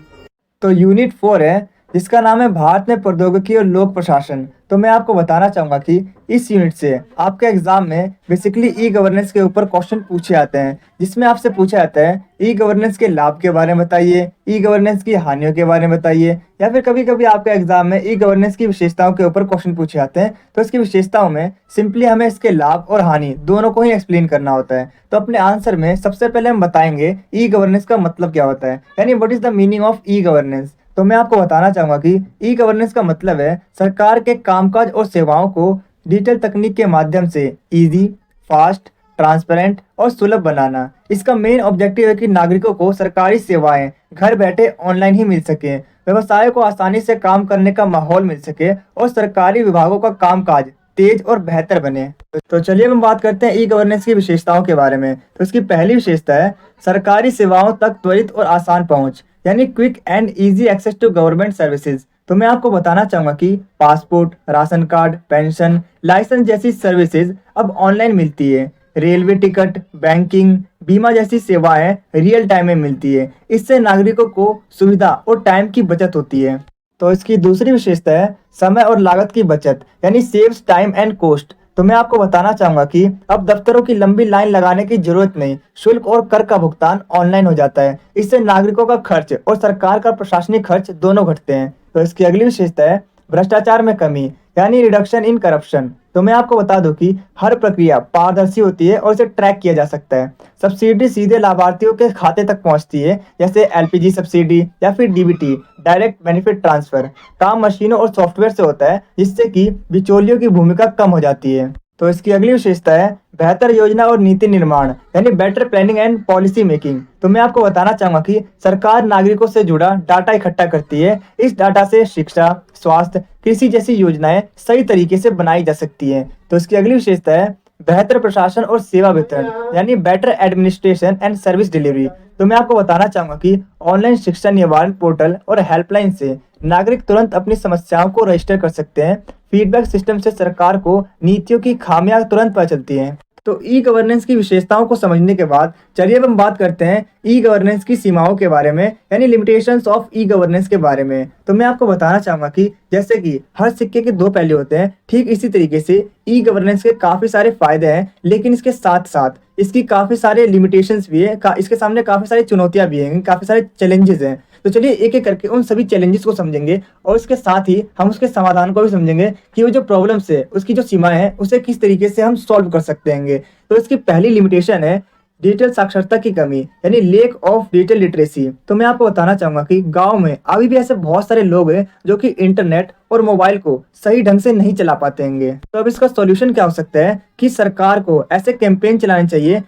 तो यूनिट 4 है, जिसका नाम है भारत में प्रौद्योगिकी और लोक प्रशासन। तो मैं आपको बताना चाहूँगा कि इस यूनिट से आपके एग्जाम में बेसिकली ई गवर्नेंस के ऊपर क्वेश्चन पूछे जाते हैं, जिसमें आपसे पूछा जाता है ई गवर्नेंस के लाभ के बारे में बताइए, ई गवर्नेंस की हानियों के बारे में बताइए, या फिर कभी कभी आपके एग्जाम में ई गवर्नेंस की विशेषताओं के ऊपर क्वेश्चन पूछे जाते हैं। तो इसकी विशेषताओं में सिंपली हमें इसके लाभ और हानि दोनों को ही एक्सप्लेन करना होता है। तो अपने आंसर में सबसे पहले हम बताएंगे ई गवर्नेंस का मतलब क्या होता है, यानी what is the meaning of e governance. तो मैं आपको बताना चाहूंगा कि ई गवर्नेंस का मतलब है सरकार के कामकाज और सेवाओं को डिजिटल तकनीक के माध्यम से इजी, फास्ट, ट्रांसपेरेंट और सुलभ बनाना। इसका मेन ऑब्जेक्टिव है कि नागरिकों को सरकारी सेवाएं घर बैठे ऑनलाइन ही मिल सके, व्यवसाय को आसानी से काम करने का माहौल मिल सके और सरकारी विभागों का कामकाज तेज और बेहतर बने। तो चलिए हम बात करते हैं ई गवर्नेंस की विशेषताओं के बारे में। तो इसकी पहली विशेषता है सरकारी सेवाओं तक त्वरित और आसान पहुंच, यानी quick and easy access to government services. तो मैं आपको बताना चाहूंगा कि passport, ration card, pension, license जैसी सर्विसेज अब ऑनलाइन मिलती है। रेलवे टिकट, बैंकिंग, बीमा जैसी सेवाएं रियल टाइम में मिलती है। इससे नागरिकों को सुविधा और टाइम की बचत होती है। तो इसकी दूसरी विशेषता है समय और लागत की बचत, यानी सेव्स टाइम एंड कॉस्ट। तो मैं आपको बताना चाहूंगा कि अब दफ्तरों की लंबी लाइन लगाने की जरूरत नहीं, शुल्क और कर का भुगतान ऑनलाइन हो जाता है। इससे नागरिकों का खर्च और सरकार का प्रशासनिक खर्च दोनों घटते हैं। तो इसकी अगली विशेषता है भ्रष्टाचार में कमी, यानी रिडक्शन इन करप्शन। तो मैं आपको बता दूं कि हर प्रक्रिया पारदर्शी होती है और इसे ट्रैक किया जा सकता है। सब्सिडी सीधे लाभार्थियों के खाते तक पहुंचती है, जैसे एलपीजी सब्सिडी या फिर डीबीटी, डायरेक्ट बेनिफिट ट्रांसफर। काम मशीनों और सॉफ्टवेयर से होता है, जिससे कि बिचौलियों की भूमिका कम हो जाती है। तो इसकी अगली विशेषता है बेहतर योजना और नीति निर्माण, यानी better planning and policy making. तो मैं आपको बताना चाहूंगा कि सरकार नागरिकों से जुड़ा डाटा इकट्ठा करती है। इस डाटा से शिक्षा, स्वास्थ्य, कृषि जैसी योजनाएं सही तरीके से बनाई जा सकती हैं। तो इसकी अगली विशेषता है बेहतर प्रशासन और सेवा वितरण, यानी better administration and service delivery. तो मैं आपको बताना चाहूंगा कि ऑनलाइन शिक्षा निवारण पोर्टल और हेल्पलाइन से नागरिक तुरंत अपनी समस्याओं को रजिस्टर कर सकते हैं। फीडबैक सिस्टम से सरकार को नीतियों की खामियां तुरंत पता चलती हैं। तो ई गवर्नेंस की विशेषताओं को समझने के बाद चलिए अब हम बात करते हैं ई गवर्नेंस की सीमाओं के बारे में, यानी लिमिटेशंस ऑफ ई गवर्नेंस के बारे में। तो मैं आपको बताना चाहूंगा कि जैसे कि हर सिक्के के 2 पहलू होते हैं, ठीक इसी तरीके से ई गवर्नेंस के काफी सारे फायदे हैं, लेकिन इसके साथ साथ इसकी काफी सारे लिमिटेशंस भी है, इसके सामने काफी सारी चुनौतियां भी हैं, काफी सारे चैलेंजेस हैं। तो चलिए एक एक करके उन सभी चैलेंजेस को समझेंगे और इसके साथ ही हम उसके समाधान को भी समझेंगे कि वो जो प्रॉब्लम्स है, उसकी जो सीमाएं हैं, उसे किस तरीके से हम सॉल्व कर सकते हैं। तो इसकी पहली लिमिटेशन है डिजिटल साक्षरता की कमी, यानी लेक ऑफ डिजिटल लिटरेसी। तो मैं आपको बताना चाहूंगा कि गांव में अभी भी ऐसे बहुत सारे लोग हैं जो कि इंटरनेट और मोबाइल को सही ढंग से नहीं चला पाते हैं। तो अब इसका सॉल्यूशन क्या हो सकता है कि सरकार को ऐसे कैंपेन चलाने चाहिए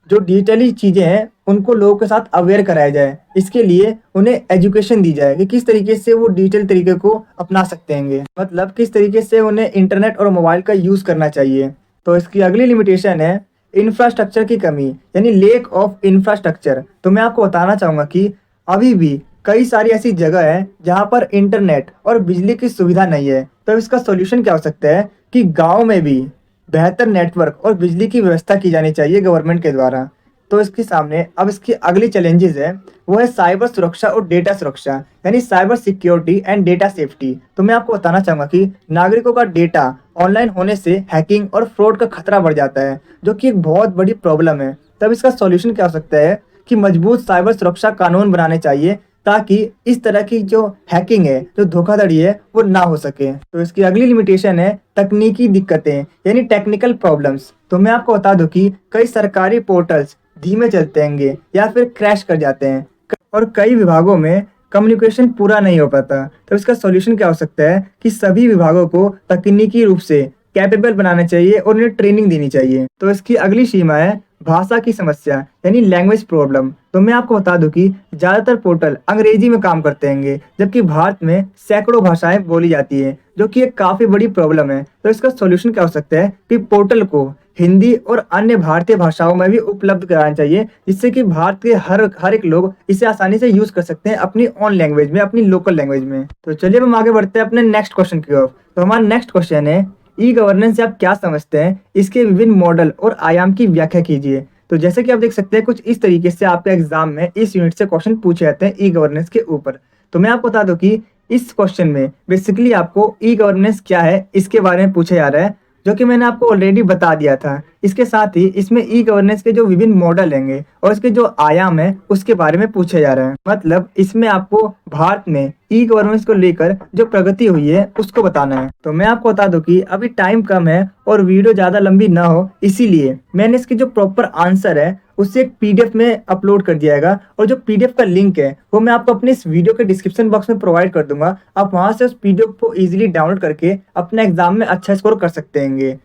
जो डिजिटली चीजें हैं उनको लोगों के साथ अवेयर कराया जाए। इसके लिए उन्हें एजुकेशन दी जाए कि किस तरीके से वो डिजिटल तरीके को अपना सकते हैं, मतलब किस तरीके से उन्हें इंटरनेट और मोबाइल का यूज करना चाहिए। तो इसकी अगली लिमिटेशन है इंफ्रास्ट्रक्चर की कमी, यानी लेक ऑफ इंफ्रास्ट्रक्चर। तो मैं आपको बताना चाहूंगा कि अभी भी कई सारी ऐसी जगह है जहां पर इंटरनेट और बिजली की सुविधा नहीं है। तो इसका सॉल्यूशन क्या हो सकता है कि गांव में भी बेहतर नेटवर्क और बिजली की व्यवस्था की जानी चाहिए गवर्नमेंट के द्वारा। तो इसके सामने अब इसकी अगली चैलेंजेस है, वो है साइबर सुरक्षा और डेटा सुरक्षा, यानी cyber security and data safety. तो मैं आपको बताना चाहूँगा कि नागरिकों का डेटा ऑनलाइन होने से हैकिंग और फ्रॉड का खतरा बढ़ जाता है, जो कि एक बहुत बड़ी प्रॉब्लम है। तब इसका सॉल्यूशन क्या हो सकता है कि मजबूत साइबर सुरक्षा कानून बनाने चाहिए ताकि इस तरह की जो हैकिंग है, जो धोखाधड़ी है, वो ना हो सके। तो इसकी अगली लिमिटेशन है तकनीकी दिक्कतें यानी टेक्निकल प्रॉब्लम्स। तो मैं आपको बता दूं कि कई सरकारी पोर्टल्स धीमे चलते होंगे या फिर क्रैश कर जाते हैं और कई विभागों में कम्युनिकेशन पूरा नहीं हो पाता। तो इसका सॉल्यूशन क्या हो सकता है कि सभी विभागों को तकनीकी रूप से कैपेबल बनाना चाहिए और उन्हें ट्रेनिंग देनी चाहिए। तो इसकी अगली सीमा है भाषा की समस्या यानी लैंग्वेज प्रॉब्लम। तो मैं आपको बता दूं कि ज़्यादातर पोर्टल अंग्रेजी में काम करते हैं, जबकि भारत में सैकड़ों भाषाएं बोली जाती है, जो कि एक काफ़ी बड़ी प्रॉब्लम है। तो इसका सॉल्यूशन क्या हो सकता है कि पोर्टल को हिंदी और अन्य भारतीय भाषाओं में भी उपलब्ध कराना चाहिए, जिससे कि भारत के हर एक लोग इसे आसानी से यूज कर सकते हैं अपनी ऑन लैंग्वेज में, अपनी लोकल लैंग्वेज में। तो चलिए हम आगे बढ़ते हैं अपने नेक्स्ट क्वेश्चन की ओर। तो हमारा नेक्स्ट क्वेश्चन है ई गवर्नेंस से आप क्या समझते हैं, इसके विभिन्न मॉडल और आयाम की व्याख्या कीजिए। तो जैसे कि आप देख सकते हैं कुछ इस तरीके से आपके एग्जाम में इस यूनिट से क्वेश्चन पूछे जाते हैं ई गवर्नेंस के ऊपर। तो मैं आपको बता दूं कि इस क्वेश्चन में बेसिकली आपको ई गवर्नेंस क्या है इसके बारे में पूछा जा रहा है, जो कि मैंने आपको ऑलरेडी बता दिया था। इसके साथ ही इसमें ई गवर्नेंस के जो विभिन्न मॉडल होंगे और इसके जो आयाम है उसके बारे में पूछा जा रहा है। मतलब इसमें आपको भारत में ई गवर्नेंस को लेकर जो प्रगति हुई है उसको बताना है। तो मैं आपको बता दूं कि अभी टाइम कम है और वीडियो ज़्यादा लंबी ना हो, इसीलिए मैंने इसकी जो प्रॉपर आंसर है उससे एक पीडीएफ में अपलोड कर दिया जाएगा, और जो पीडीएफ का लिंक है वो मैं आपको अपने इस वीडियो के डिस्क्रिप्शन बॉक्स में प्रोवाइड कर दूंगा। आप वहां से उस पीडीएफ को इजीली डाउनलोड करके अपने एग्जाम में अच्छा स्कोर कर सकते हैं।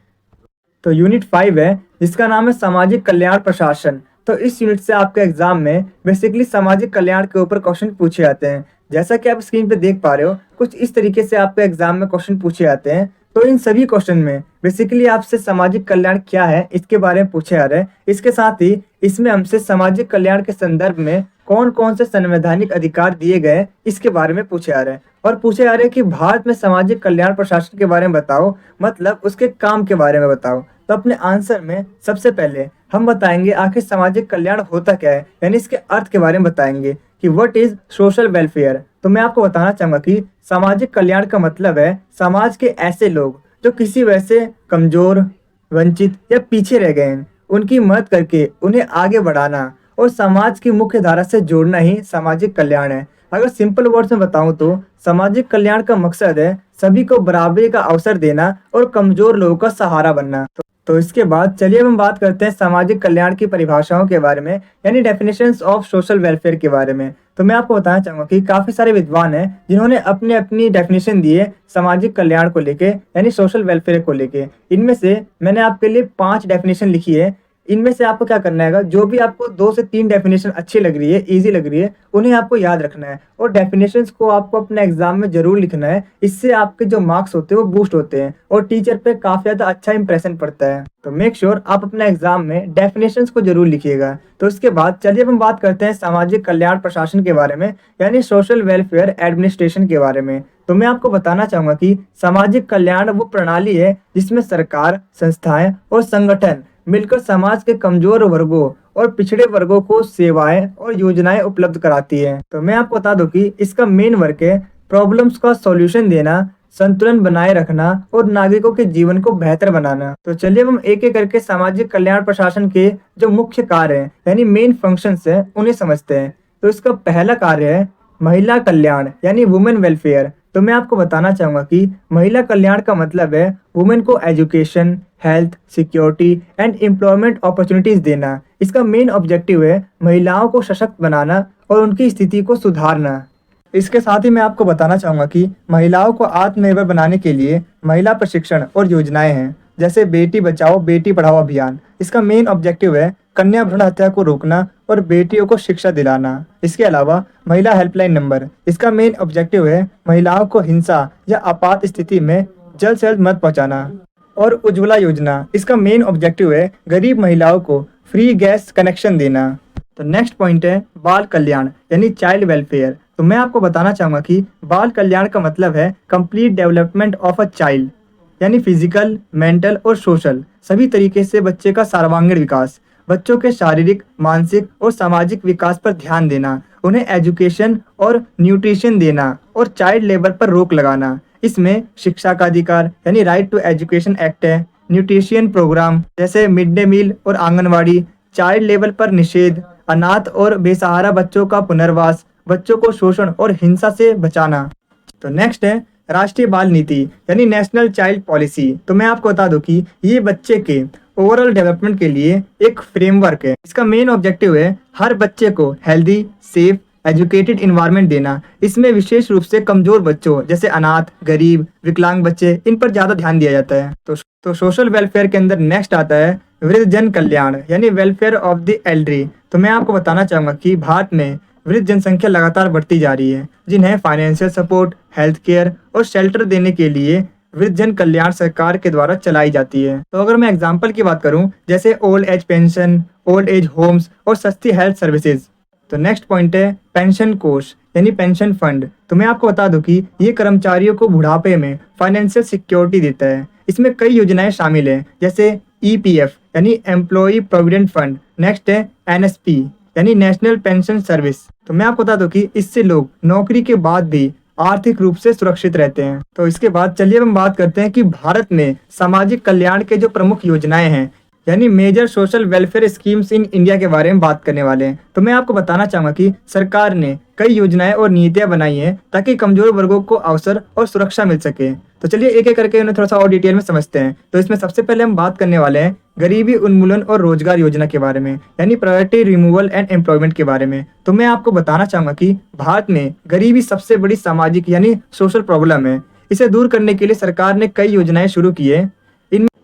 तो यूनिट 5 है जिसका नाम है सामाजिक कल्याण प्रशासन। तो इस यूनिट से आपके एग्जाम में बेसिकली सामाजिक कल्याण के ऊपर क्वेश्चन पूछे जाते हैं। जैसा कि आप स्क्रीन पे देख पा रहे हो कुछ इस तरीके से आपके एग्जाम में क्वेश्चन पूछे जाते हैं। तो इन सभी क्वेश्चन में बेसिकली आपसे सामाजिक कल्याण क्या है इसके बारे में पूछे जा रहे हैं। इसके साथ ही इसमें हमसे सामाजिक कल्याण के संदर्भ में कौन कौन से संवैधानिक अधिकार दिए गए इसके बारे में पूछे जा रहे हैं, और पूछे जा रहे हैं कि भारत में सामाजिक कल्याण प्रशासन के बारे में बताओ, मतलब उसके काम के बारे में बताओ। तो अपने आंसर में सबसे पहले हम बताएंगे आखिर सामाजिक कल्याण होता क्या है, यानी इसके अर्थ के बारे में बताएंगे कि व्हाट इज सोशल वेलफेयर। तो मैं आपको बताना चाहूंगा कि सामाजिक कल्याण का मतलब है समाज के ऐसे लोग जो किसी वजह से कमजोर, वंचित या पीछे रह गए हैं, उनकी मदद करके उन्हें आगे बढ़ाना और समाज की मुख्य धारा से जोड़ना ही सामाजिक कल्याण है। अगर सिंपल वर्ड्स में बताऊं तो सामाजिक कल्याण का मकसद है सभी को बराबरी का अवसर देना और कमजोर लोगों का सहारा बनना। तो इसके बाद चलिए हम बात करते हैं सामाजिक कल्याण की परिभाषाओं के बारे में, यानी डेफिनेशंस ऑफ सोशल वेलफेयर के बारे में। तो मैं आपको बताना चाहूंगा कि काफी सारे विद्वान हैं जिन्होंने अपनी अपनी डेफिनेशन दी है सामाजिक कल्याण को लेके, यानी सोशल वेलफेयर को लेके। इनमें से मैंने आपके लिए 5 डेफिनेशन लिखी है। इनमें से आपको क्या करना है, जो भी आपको 2 से 3 डेफिनेशन अच्छी लग रही है, इजी लग रही है, उन्हें आपको याद रखना है और डेफिनेशंस को आपको अपने एग्जाम में जरूर लिखना है। इससे आपके जो मार्क्स होते हैं वो बूस्ट होते हैं और टीचर पे काफी ज्यादा अच्छा इंप्रेशन पड़ता है। तो मेक श्योर आप अपने एग्जाम में डेफिनेशंस को जरूर लिखिएगा। तो इसके बाद चलिए हम बात करते हैं सामाजिक कल्याण प्रशासन के बारे में, यानी सोशल वेलफेयर एडमिनिस्ट्रेशन के बारे में। तो मैं आपको बताना चाहूंगा कि सामाजिक कल्याण वो प्रणाली है जिसमें सरकार, संस्थाएं और संगठन मिलकर समाज के कमजोर वर्गों और पिछड़े वर्गों को सेवाएं और योजनाएं उपलब्ध कराती है। तो मैं आपको बता दूं कि इसका मेन वर्क है प्रॉब्लम्स का सॉल्यूशन देना, संतुलन बनाए रखना और नागरिकों के जीवन को बेहतर बनाना। तो चलिए हम एक एक करके सामाजिक कल्याण प्रशासन के जो मुख्य कार्य हैं, यानी मेन फंक्शंस हैं, उन्हें समझते हैं। तो इसका पहला कार्य है महिला कल्याण, यानी वुमेन वेलफेयर। तो मैं आपको बताना चाहूंगा कि महिला कल्याण का मतलब है वुमेन को education, health, security and employment opportunities देना। इसका मेन ऑब्जेक्टिव है महिलाओं को सशक्त बनाना और उनकी स्थिति को सुधारना। इसके साथ ही मैं आपको बताना चाहूँगा कि महिलाओं को आत्मनिर्भर बनाने के लिए महिला प्रशिक्षण और योजनाएं हैं, जैसे बेटी बचाओ बेटी पढ़ाओ अभियान। इसका मेन ऑब्जेक्टिव है कन्या भ्रूण हत्या को रोकना और बेटियों को शिक्षा दिलाना। इसके अलावा महिला हेल्पलाइन नंबर, इसका मेन ऑब्जेक्टिव है महिलाओं को हिंसा या आपात स्थिति में जल्द से जल्द मदद पहुँचाना। और उज्ज्वला योजना, इसका मेन ऑब्जेक्टिव है गरीब महिलाओं को फ्री गैस कनेक्शन देना। तो नेक्स्ट पॉइंट है बाल कल्याण, यानी चाइल्ड वेलफेयर। तो मैं आपको बताना चाहूँगा कि बाल कल्याण का मतलब है complete development of a child, यानी फिजिकल, मेंटल और सोशल सभी तरीके से बच्चे का सर्वांगीण विकास, बच्चों के शारीरिक, मानसिक और सामाजिक विकास पर ध्यान देना, उन्हें एजुकेशन और न्यूट्रिशन देना और चाइल्ड लेबर पर रोक लगाना। इसमें शिक्षा का अधिकार, यानी राइट टू एजुकेशन एक्ट है, न्यूट्रिशन प्रोग्राम जैसे मिड डे मील और आंगनवाड़ी, चाइल्ड लेवल पर निषेध, अनाथ और बेसहारा बच्चों का पुनर्वास, बच्चों को शोषण और हिंसा से बचाना। तो नेक्स्ट है राष्ट्रीय बाल नीति यानी नेशनल चाइल्ड पॉलिसी। तो मैं आपको बता दूं कि ये बच्चे के ओवरऑल डेवलपमेंट के लिए एक फ्रेमवर्क है। इसका मेन ऑब्जेक्टिव है हर बच्चे को हेल्दी, सेफ, एजुकेटेड इन्वायरमेंट देना। इसमें विशेष रूप से कमजोर बच्चों जैसे अनाथ, गरीब, विकलांग बच्चे, इन पर ज्यादा ध्यान दिया जाता है। तो सोशल वेलफेयर के अंदर नेक्स्ट आता है वृद्धजन कल्याण यानी वेलफेयर ऑफ द एल्डरी। तो मैं आपको बताना चाहूंगा कि भारत में वृद्ध जनसंख्या लगातार बढ़ती जा रही है, जिन्हें फाइनेंशियल सपोर्ट, हेल्थ केयर और शेल्टर देने के लिए वृद्धजन कल्याण सरकार के द्वारा चलाई जाती है। तो अगर मैं एग्जांपल की बात करूं जैसे old age pension, old age homes और सस्ती हेल्थ सर्विसेज। तो नेक्स्ट पॉइंट है पेंशन कोष यानी पेंशन फंड। तो मैं आपको बता दूं कि ये कर्मचारियों को बुढ़ापे में फाइनेंशियल सिक्योरिटी देता है। इसमें कई योजनाएं शामिल हैं जैसे ईपीएफ यानी एम्प्लॉय प्रोविडेंट फंड। नेक्स्ट है एनएसपी यानी नेशनल पेंशन सर्विस। तो मैं आपको बता दूं कि इससे लोग नौकरी के बाद भी आर्थिक रूप से सुरक्षित रहते हैं। तो इसके बाद चलिए हम बात करते हैं कि भारत में सामाजिक कल्याण के जो प्रमुख योजनाएं हैं यानी major social welfare schemes in India के बारे में बात करने वाले हैं। तो मैं आपको बताना चाहूंगा कि सरकार ने कई योजनाएं और नीतियां बनाई हैं ताकि कमजोर वर्गों को अवसर और सुरक्षा मिल सके। तो चलिए एक एक करके उन्हें थोड़ा सा और डिटेल में समझते हैं। तो इसमें सबसे पहले हम बात करने वाले हैं गरीबी उन्मूलन और रोजगार योजना के बारे में यानी पॉवर्टी रिमूवल एंड एम्प्लॉयमेंट के बारे में। तो मैं आपको बताना चाहूंगा कि भारत में गरीबी सबसे बड़ी सामाजिक यानी सोशल प्रॉब्लम है। इसे दूर करने के लिए सरकार ने कई योजनाएं शुरू की है।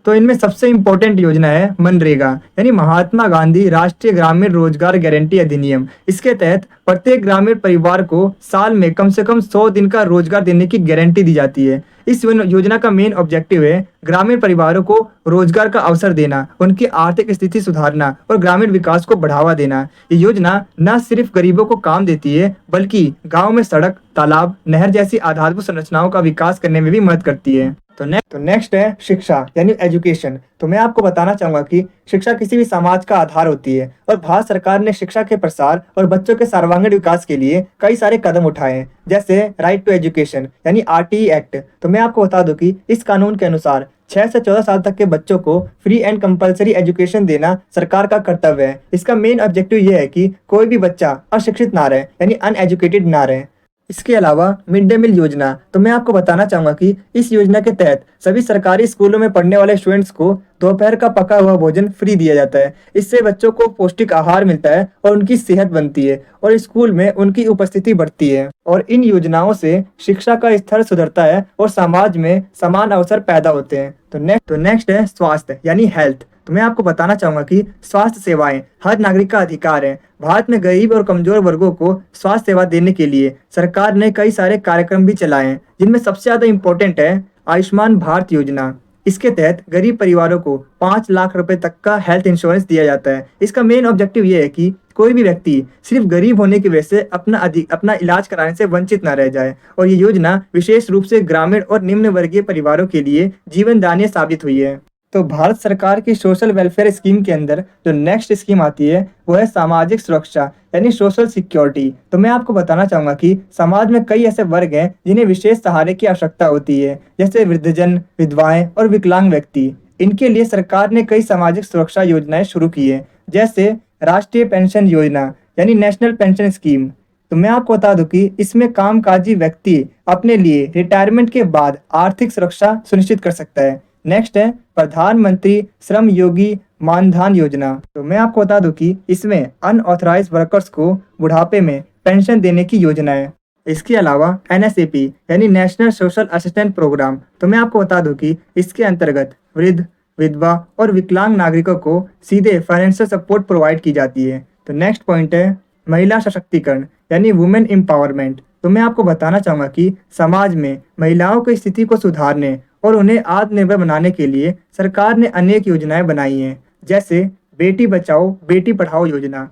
इनमें सबसे इम्पोर्टेंट योजना है मनरेगा यानी महात्मा गांधी राष्ट्रीय ग्रामीण रोजगार गारंटी अधिनियम। इसके तहत प्रत्येक ग्रामीण परिवार को साल में कम से कम 100 दिन का रोजगार देने की गारंटी दी जाती है। इस योजना का मेन ऑब्जेक्टिव है ग्रामीण परिवारों को रोजगार का अवसर देना, उनकी आर्थिक स्थिति सुधारना और ग्रामीण विकास को बढ़ावा देना। ये योजना न सिर्फ गरीबों को काम देती है बल्कि गाँव में सड़क, तालाब, नहर जैसी आधारभूत संरचनाओं का विकास करने में भी मदद करती है। तो नेक्स्ट है शिक्षा यानी एजुकेशन। तो मैं आपको बताना चाहूंगा कि शिक्षा किसी भी समाज का आधार होती है और भारत सरकार ने शिक्षा के प्रसार और बच्चों के सर्वांगीण विकास के लिए कई सारे कदम उठाए हैं जैसे राइट टू एजुकेशन यानी आरटीई एक्ट। तो मैं आपको बता दूं कि इस कानून के अनुसार 6 से 14 साल तक के बच्चों को फ्री एंड कंपलसरी एजुकेशन देना सरकार का कर्तव्य है। इसका मेन ऑब्जेक्टिव यह है कि कोई भी बच्चा अशिक्षित ना रहे यानी अनएजुकेटेड ना रहे। इसके अलावा मिड डे मील योजना। तो मैं आपको बताना चाहूंगा कि इस योजना के तहत सभी सरकारी स्कूलों में पढ़ने वाले स्टूडेंट्स को दोपहर का पका हुआ भोजन फ्री दिया जाता है। इससे बच्चों को पौष्टिक आहार मिलता है और उनकी सेहत बनती है और स्कूल में उनकी उपस्थिति बढ़ती है। और इन योजनाओं से शिक्षा का स्तर सुधरता है और समाज में समान अवसर पैदा होते हैं। तो नेक्स्ट है स्वास्थ्य यानी हेल्थ। तो मैं आपको बताना चाहूंगा कि स्वास्थ्य सेवाएं हर नागरिक का अधिकार है। भारत में गरीब और कमजोर वर्गों को स्वास्थ्य सेवा देने के लिए सरकार ने कई सारे कार्यक्रम भी चलाए हैं, जिनमें सबसे ज्यादा इम्पोर्टेंट है आयुष्मान भारत योजना। इसके तहत गरीब परिवारों को 5 लाख रुपए तक का हेल्थ इंश्योरेंस दिया जाता है। इसका मेन ऑब्जेक्टिव ये है कि कोई भी व्यक्ति सिर्फ गरीब होने की वजह से अपना इलाज कराने से वंचित न रह जाए। और ये योजना विशेष रूप से ग्रामीण और निम्न वर्गीय परिवारों के लिए जीवनदायी साबित हुई है। तो भारत सरकार की सोशल वेलफेयर स्कीम के अंदर जो नेक्स्ट स्कीम आती है वो है सामाजिक सुरक्षा यानी सोशल सिक्योरिटी। तो मैं आपको बताना चाहूंगा कि समाज में कई ऐसे वर्ग हैं जिन्हें विशेष सहारे की आवश्यकता होती है जैसे वृद्धजन, विधवाएं और विकलांग व्यक्ति। इनके लिए सरकार ने कई सामाजिक सुरक्षा योजनाएं शुरू की है जैसे राष्ट्रीय पेंशन योजना यानी नेशनल पेंशन स्कीम। तो मैं आपको बता दूं कि इसमें कामकाजी व्यक्ति अपने लिए रिटायरमेंट के बाद आर्थिक सुरक्षा सुनिश्चित कर सकता है। नेक्स्ट है प्रधानमंत्री श्रम योगी मानधन योजना। तो मैं आपको बता दूं कि इसमें अनऑथराइज्ड वर्कर्स को बुढ़ापे में पेंशन देने की योजना है। इसके अलावा एनएसएपी यानी नेशनल सोशल असिस्टेंट प्रोग्राम। तो मैं आपको बता दूं कि इसके अंतर्गत वृद्ध, विधवा और विकलांग नागरिकों को सीधे फाइनेंशियल सपोर्ट प्रोवाइड की जाती है। तो नेक्स्ट पॉइंट है महिला सशक्तिकरण यानी वुमेन एम्पावरमेंट। तो मैं आपको बताना चाहूंगा कि समाज में महिलाओं की स्थिति को सुधारने और उन्हें आत्मनिर्भर बनाने के लिए सरकार ने अनेक योजनाएं बनाई हैं जैसे बेटी बचाओ बेटी पढ़ाओ योजना।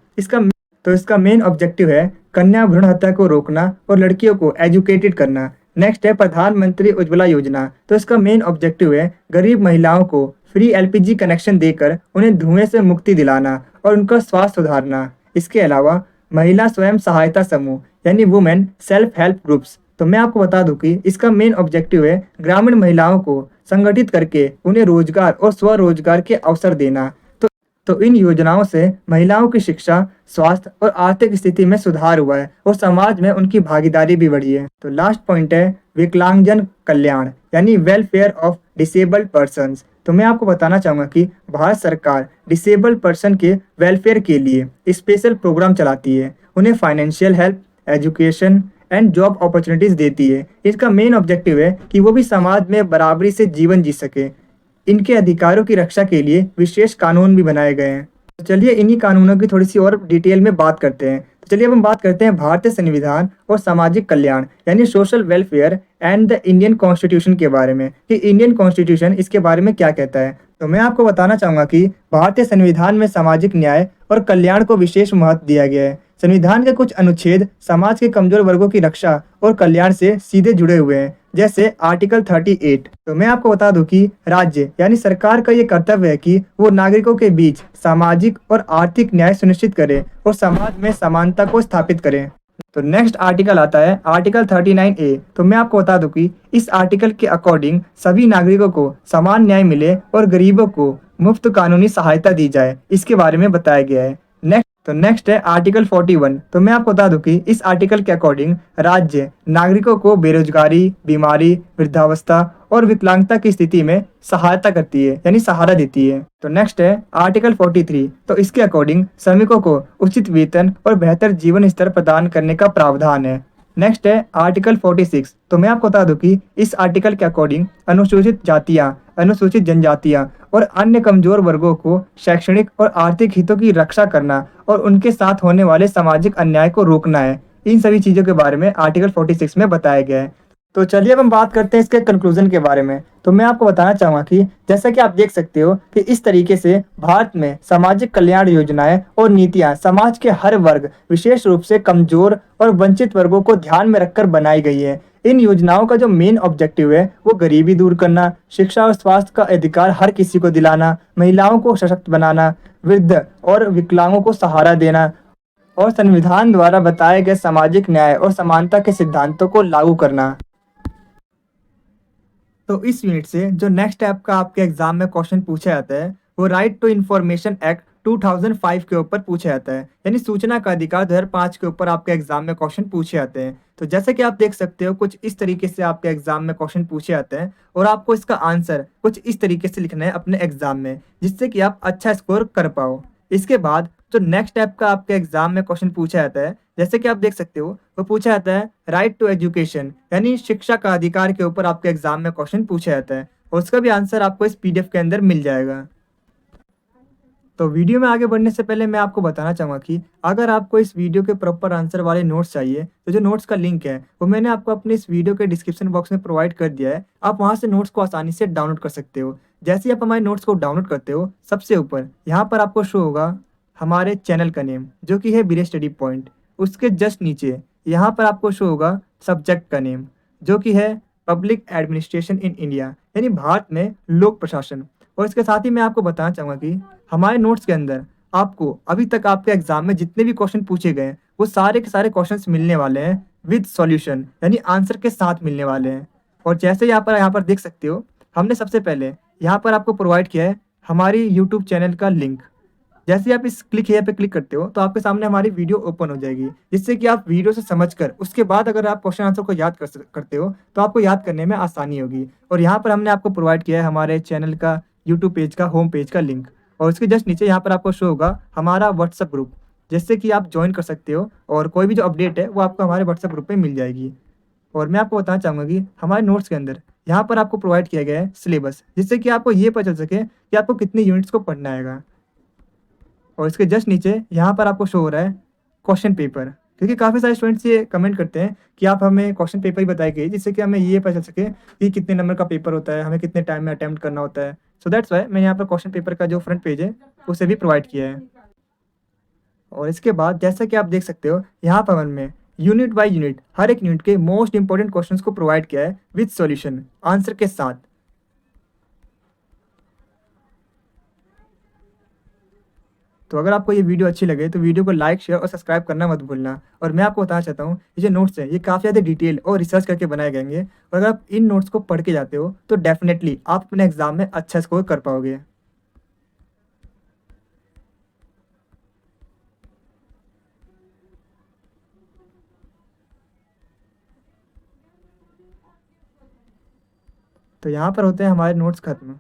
इसका मेन ऑब्जेक्टिव है कन्या भ्रूण हत्या को रोकना और लड़कियों को एजुकेटेड करना। नेक्स्ट है प्रधानमंत्री उज्ज्वला योजना। तो इसका मेन ऑब्जेक्टिव है गरीब महिलाओं को फ्री एलपीजी कनेक्शन देकर उन्हें धुएं से मुक्ति दिलाना और उनका स्वास्थ्य सुधारना। इसके अलावा महिला स्वयं सहायता समूह यानी वुमेन सेल्फ हेल्प ग्रुप्स। तो मैं आपको बता दूं कि इसका मेन ऑब्जेक्टिव है ग्रामीण महिलाओं को संगठित करके उन्हें रोजगार और स्वरोजगार के अवसर देना। तो इन योजनाओं से महिलाओं की शिक्षा, स्वास्थ्य और आर्थिक स्थिति में सुधार हुआ है और समाज में उनकी भागीदारी भी बढ़ी है। तो लास्ट पॉइंट है विकलांगजन कल्याण यानी वेलफेयर ऑफ डिसेबल्ड पर्सन्स। तो मैं आपको बताना चाहूँगा कि भारत सरकार डिसेबल्ड पर्सन के वेलफेयर के लिए स्पेशल प्रोग्राम चलाती है। उन्हें financial help, education and job opportunities देती है। इसका मेन ऑब्जेक्टिव है कि वो भी समाज में बराबरी से जीवन जी सके। इनके अधिकारों की रक्षा के लिए विशेष कानून भी बनाए गए हैं। तो चलिए इन्हीं कानूनों की थोड़ी सी और डिटेल में बात करते हैं। तो चलिए अब हम बात करते हैं भारतीय संविधान और सामाजिक कल्याण यानी social welfare and the Indian constitution के बारे में कि इंडियन कॉन्स्टिट्यूशन इसके बारे में क्या कहता है। तो मैं आपको बताना चाहूँगा कि भारतीय संविधान में सामाजिक न्याय और कल्याण को विशेष महत्व दिया गया है। संविधान के कुछ अनुच्छेद समाज के कमजोर वर्गों की रक्षा और कल्याण से सीधे जुड़े हुए हैं, जैसे आर्टिकल 38। तो मैं आपको बता दूं कि राज्य यानी सरकार का ये कर्तव्य है कि वो नागरिकों के बीच सामाजिक और आर्थिक न्याय सुनिश्चित करे और समाज में समानता को स्थापित करे। तो नेक्स्ट आर्टिकल आता है आर्टिकल 39A। तो मैं आपको बता दूं कि इस आर्टिकल के अकॉर्डिंग सभी नागरिकों को समान न्याय मिले और गरीबों को मुफ्त कानूनी सहायता दी जाए, इसके बारे में बताया गया है। नेक्स्ट है आर्टिकल 41। तो मैं आपको बता दूं कि इस आर्टिकल के अकॉर्डिंग राज्य नागरिकों को बेरोजगारी, बीमारी, वृद्धावस्था और विकलांगता की स्थिति में सहायता करती है यानी सहारा देती है। तो नेक्स्ट है आर्टिकल 43। तो इसके अकॉर्डिंग श्रमिकों को उचित वेतन और बेहतर जीवन स्तर प्रदान करने का प्रावधान है। नेक्स्ट है आर्टिकल 46। तो मैं आपको बता दूं कि इस आर्टिकल के अकॉर्डिंग अनुसूचित जातियां, अनुसूचित जनजातियां और अन्य कमजोर वर्गों को शैक्षणिक और आर्थिक हितों की रक्षा करना और उनके साथ होने वाले सामाजिक अन्याय को रोकना है। इन सभी चीज़ों के बारे में आर्टिकल 46 में बताया गया है। तो चलिए अब हम बात करते हैं इसके कंक्लूजन के बारे में। तो मैं आपको बताना चाहूँगा कि जैसा कि आप देख सकते हो कि इस तरीके से भारत में सामाजिक कल्याण योजनाएं और नीतियां समाज के हर वर्ग, विशेष रूप से कमजोर और वंचित वर्गों को ध्यान में रखकर बनाई गई है। इन योजनाओं का जो मेन ऑब्जेक्टिव है वो गरीबी दूर करना, शिक्षा और स्वास्थ्य का अधिकार हर किसी को दिलाना, महिलाओं को सशक्त बनाना, वृद्ध और विकलांगों को सहारा देना और संविधान द्वारा बताए गए सामाजिक न्याय और समानता के सिद्धांतों को लागू करना। तो इस यूनिट से जो नेक्स्ट टाइप का आपके एग्जाम में क्वेश्चन पूछा जाता है वो राइट टू इंफॉर्मेशन एक्ट 2005 के ऊपर पूछा जाता है, यानी सूचना का अधिकार 2005 के ऊपर आपके एग्जाम में क्वेश्चन पूछे जाते हैं। तो जैसे कि आप देख सकते हो कुछ इस तरीके से आपके एग्जाम में क्वेश्चन पूछे जाते हैं और आपको इसका आंसर कुछ इस तरीके से लिखना है अपने एग्जाम में, जिससे कि आप अच्छा स्कोर कर पाओ। इसके बाद जो नेक्स्ट टाइप का आपके एग्जाम में क्वेश्चन पूछा जाता है, जैसे कि आप देख सकते हो वो पूछा जाता है राइट टू एजुकेशन यानी शिक्षा का अधिकार के ऊपर आपके एग्जाम में क्वेश्चन पूछा जाता है और उसका भी आंसर आपको इस पीडीएफ के अंदर मिल जाएगा। तो वीडियो में आगे बढ़ने से पहले मैं आपको बताना चाहूँगा कि अगर आपको इस वीडियो के प्रॉपर आंसर वाले नोट्स चाहिए तो जो नोट्स का लिंक है वो मैंने आपको अपने इस वीडियो के डिस्क्रिप्शन बॉक्स में प्रोवाइड कर दिया है। आप वहाँ से नोट्स को आसानी से डाउनलोड कर सकते हो। जैसे ही आप हमारे नोट्स को डाउनलोड करते हो, सबसे ऊपर यहाँ पर आपको शो होगा हमारे चैनल का नेम, जो कि है बीरे स्टडी पॉइंट। उसके जस्ट नीचे यहाँ पर आपको शो होगा सब्जेक्ट का नेम, जो कि है पब्लिक एडमिनिस्ट्रेशन इन इंडिया यानी भारत में लोक प्रशासन। और इसके साथ ही मैं आपको बताना चाहूँगा कि हमारे नोट्स के अंदर आपको अभी तक आपके एग्जाम में जितने भी क्वेश्चन पूछे गए वो सारे के सारे क्वेश्चंस मिलने वाले हैं विद सॉल्यूशन यानी आंसर के साथ मिलने वाले हैं। और जैसे यहाँ पर देख सकते हो हमने सबसे पहले यहाँ पर आपको प्रोवाइड किया है हमारी यूट्यूब चैनल का लिंक। जैसे आप इस क्लिक हेयर पे क्लिक करते हो तो आपके सामने हमारी वीडियो ओपन हो जाएगी, जिससे कि आप वीडियो से समझकर उसके बाद अगर आप क्वेश्चन आंसर को याद करते हो तो आपको याद करने में आसानी होगी। और यहाँ पर हमने आपको प्रोवाइड किया है हमारे चैनल का यूट्यूब पेज का होम पेज का लिंक और उसके जस्ट नीचे यहाँ पर आपको शो होगा हमारा व्हाट्सअप ग्रुप, जिससे कि आप ज्वाइन कर सकते हो और कोई भी जो अपडेट है वो आपको हमारे व्हाट्सअप ग्रुप में मिल जाएगी। और मैं आपको बताना चाहूँगा कि हमारे नोट्स के अंदर यहाँ पर आपको प्रोवाइड किया गया है सिलेबस, जिससे कि आपको ये पता चल सके कि आपको कितने यूनिट्स को पढ़ना आएगा। और इसके जस्ट नीचे यहाँ पर आपको शो हो रहा है क्वेश्चन पेपर, क्योंकि काफ़ी सारे स्टूडेंट्स ये कमेंट करते हैं कि आप हमें क्वेश्चन पेपर ही बताएंगे, जिससे कि हमें ये पता चल सके कि कितने नंबर का पेपर होता है, हमें कितने टाइम में अटैम्प्ट करना होता है। सो दैट्स वाई मैंने यहाँ पर क्वेश्चन पेपर का जो फ्रंट पेज है उसे भी प्रोवाइड किया है। और इसके बाद जैसा कि आप देख सकते हो यहाँ पर हमने यूनिट बाय यूनिट हर एक यूनिट के मोस्ट इंपॉर्टेंट क्वेश्चंस को प्रोवाइड किया है विद सॉल्यूशन आंसर के साथ। तो अगर आपको ये वीडियो अच्छी लगे तो वीडियो को लाइक, शेयर और सब्सक्राइब करना मत भूलना। और मैं आपको बताना चाहता हूँ ये जो नोट्स हैं ये काफ़ी ज़्यादा डिटेल और रिसर्च करके बनाए गए और अगर आप इन नोट्स को पढ़ के जाते हो तो डेफिनेटली आप अपने एग्जाम में अच्छा स्कोर कर पाओगे। तो यहाँ पर होते हैं हमारे नोट्स खत्म।